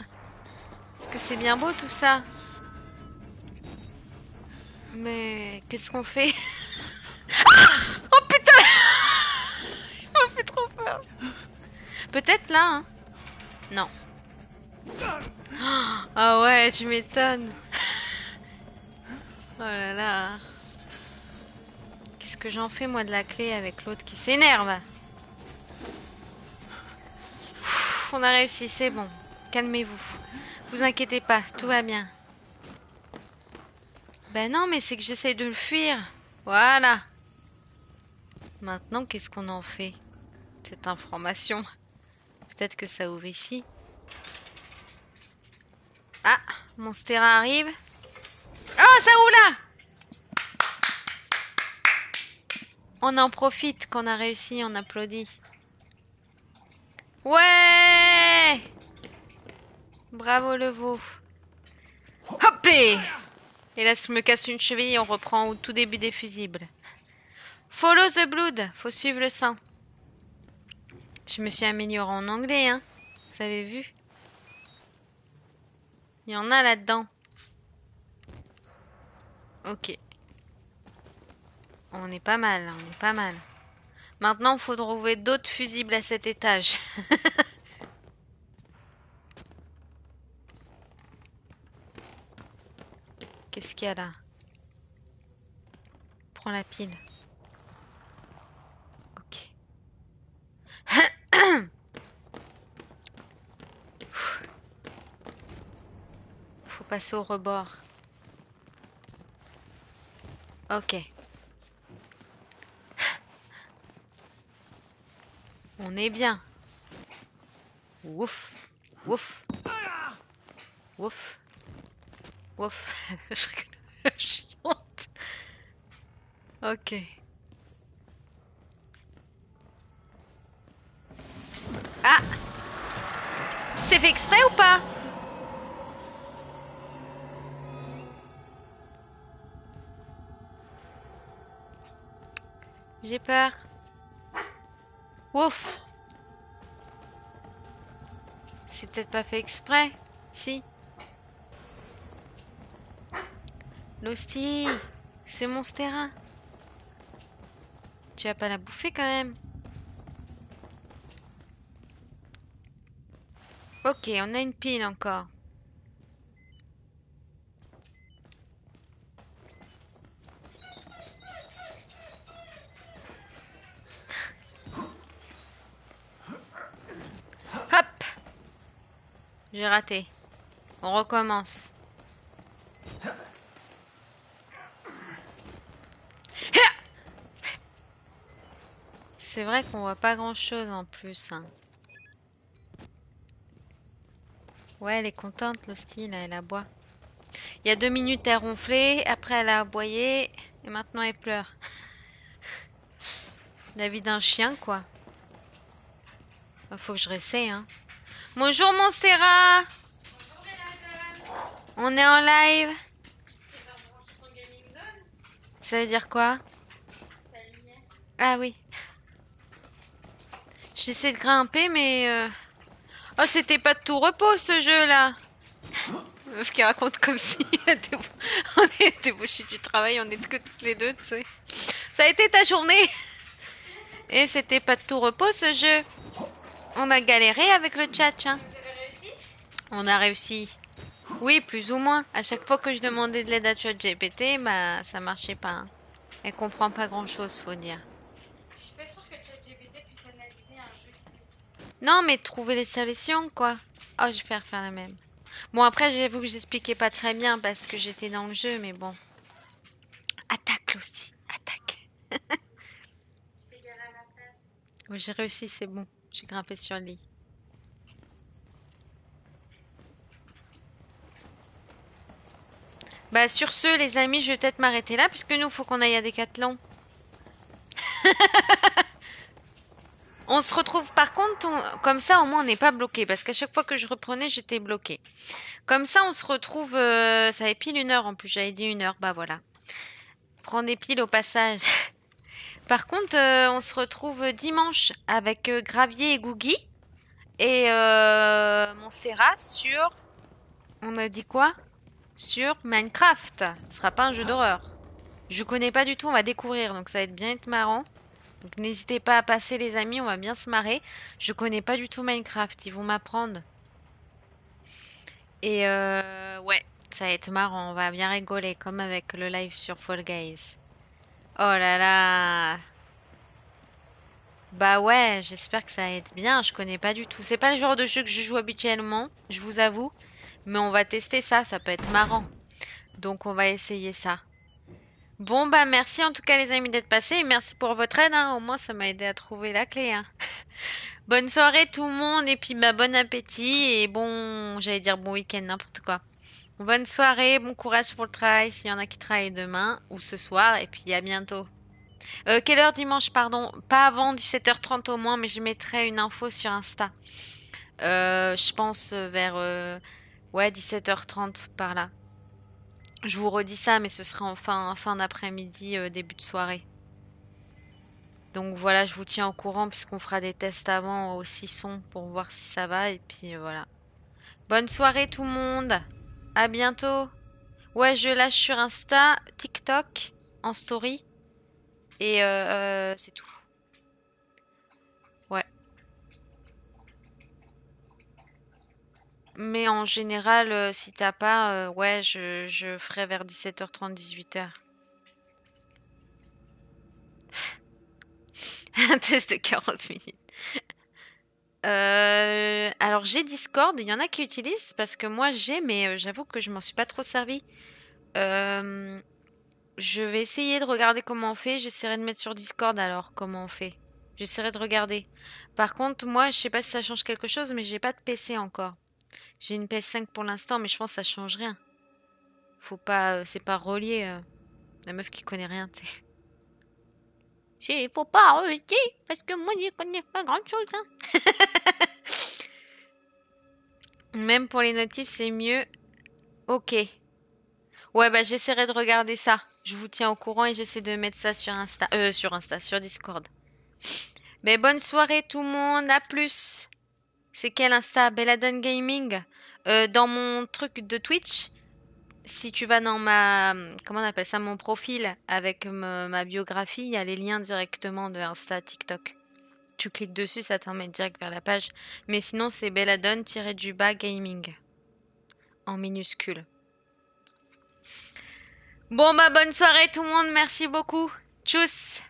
Est-ce que c'est bien beau tout ça? Mais qu'est-ce qu'on fait? Oh putain! Il m'a fait trop peur. Peut-être là, hein? Non. Ah ouais, tu m'étonnes. Oh là là. Qu'est-ce que j'en fais moi de la clé avec l'autre qui s'énerve? On a réussi, c'est bon. Calmez-vous. Vous inquiétez pas, tout va bien. Ben non, mais c'est que j'essaye de le fuir. Voilà. Maintenant, qu'est-ce qu'on en fait? Cette information. Peut-être que ça ouvre ici. Ah, Monstera arrive. Oh, ça ouvre là! On en profite qu'on a réussi, on applaudit. Ouais! Bravo le veau. Hop! Et là, je me casse une cheville et on reprend au tout début des fusibles. Follow the blood. Faut suivre le sang. Je me suis améliorée en anglais, hein. Vous avez vu? Il y en a là-dedans. Ok. On est pas mal, on est pas mal. Maintenant, il faut trouver d'autres fusibles à cet étage. Qu'est-ce qu'il y a là? Prends la pile. Ok. Faut passer au rebord. Ok. On est bien. Ouf. Ouf. Ouf. Ouf. Je rigole. Chiante. Ok. Ah! C'est fait exprès ou pas? J'ai peur. Ouf. C'est peut-être pas fait exprès. Si. L'hostie. C'est Monstera. Tu vas pas la bouffer quand même. Ok, on a une pile encore. Hop! J'ai raté. On recommence. C'est vrai qu'on voit pas grand-chose en plus. Hein. Ouais, elle est contente, l'hostie, là, elle aboie. Il y a 2 minutes, elle ronflait, après elle a aboyé, et maintenant elle pleure. La vie d'un chien, quoi. Faut que je réessaye, hein. Bonjour, Monstera! On est en live. Ça veut dire quoi? Ah oui. J'essaie de grimper, mais... Oh, c'était pas de tout repos, ce jeu-là. Meuf qui raconte comme si on était débauchés du travail, on est que toutes les deux, tu sais. Ça a été ta journée? Et c'était pas de tout repos, ce jeu. On a galéré avec le tchatch, hein. Vous avez réussi? On a réussi. Oui, plus ou moins. À chaque fois que je demandais de l'aide à ChatGPT, bah, ça marchait pas, hein. Elle comprend pas grand-chose, faut dire. Je suis pas sûre que ChatGPT puisse analyser un jeu vidéo. Non, mais trouver les solutions, quoi. Oh, je vais refaire la même. Bon, après, j'avoue que j'expliquais pas très bien parce que j'étais dans le jeu, mais bon. Attaque, Losty, attaque. Tu t'es garé à ma place. Oui, j'ai réussi, c'est bon. J'ai grimpé sur le lit. Bah, sur ce, les amis, je vais peut-être m'arrêter là, puisque nous, faut qu'on aille à Décathlon. On se retrouve, par contre, comme ça, au moins, on n'est pas bloqué, parce qu'à chaque fois que je reprenais, j'étais bloqué. Comme ça, on se retrouve, ça fait pile 1 heure, en plus, j'avais dit 1 heure, bah voilà. Prends des piles au passage. Par contre, on se retrouve dimanche avec Gravier et Googie et Monstera sur... On a dit quoi? Sur Minecraft. Ce sera pas un jeu d'horreur. Je connais pas du tout, on va découvrir, donc ça va être bien être marrant. Donc n'hésitez pas à passer les amis, on va bien se marrer. Je connais pas du tout Minecraft, ils vont m'apprendre. Et ouais, ça va être marrant, on va bien rigoler, comme avec le live sur Fall Guys. Oh là là! Bah ouais, j'espère que ça va être bien, je connais pas du tout. C'est pas le genre de jeu que je joue habituellement, je vous avoue. Mais on va tester ça, ça peut être marrant. Donc on va essayer ça. Bon bah merci en tout cas les amis d'être passés et merci pour votre aide, hein. Au moins ça m'a aidé à trouver la clé, hein. Bonne soirée tout le monde et puis bah bon appétit et bon, j'allais dire bon week-end, n'importe quoi. Bonne soirée, bon courage pour le travail s'il y en a qui travaillent demain ou ce soir et puis à bientôt. Quelle heure dimanche, pardon? Pas avant 17h30 au moins, mais je mettrai une info sur Insta. Je pense vers ouais 17h30 par là. Je vous redis ça, mais ce sera en fin d'après-midi, début de soirée. Donc voilà, je vous tiens au courant puisqu'on fera des tests avant au 6 sons pour voir si ça va. Et puis voilà. Bonne soirée tout le monde. À bientôt. Ouais, je lâche sur Insta, TikTok, en story. Et c'est tout. Ouais. Mais en général, si t'as pas, ouais, je ferai vers 17h30, 18h. Un test de 40 minutes. Alors j'ai Discord, il y en a qui utilisent parce que moi j'ai, mais j'avoue que je m'en suis pas trop servi. Euh, je vais essayer de regarder comment on fait. J'essaierai de mettre sur Discord alors comment on fait. J'essaierai de regarder. Par contre, moi, je sais pas si ça change quelque chose, mais j'ai pas de PC encore. J'ai une PS5 pour l'instant, mais je pense que ça change rien. Faut pas, c'est pas relié. La meuf qui connaît rien, tu sais. Faut pas relier parce que moi, je connais pas grand-chose, hein. Même pour les notifs, c'est mieux. Ok. Ouais, bah j'essaierai de regarder ça. Je vous tiens au courant et j'essaie de mettre ça sur Discord. Mais bonne soirée tout le monde, à plus. C'est quel Insta? Belladone Gaming. Dans mon truc de Twitch, si tu vas dans comment on appelle ça, mon profil avec ma biographie, il y a les liens directement de Insta, TikTok. Tu cliques dessus, ça t'emmène direct vers la page. Mais sinon, c'est Belladone-du-bas Gaming. En minuscule. Bon, bah, bonne soirée tout le monde, merci beaucoup. Tchuss!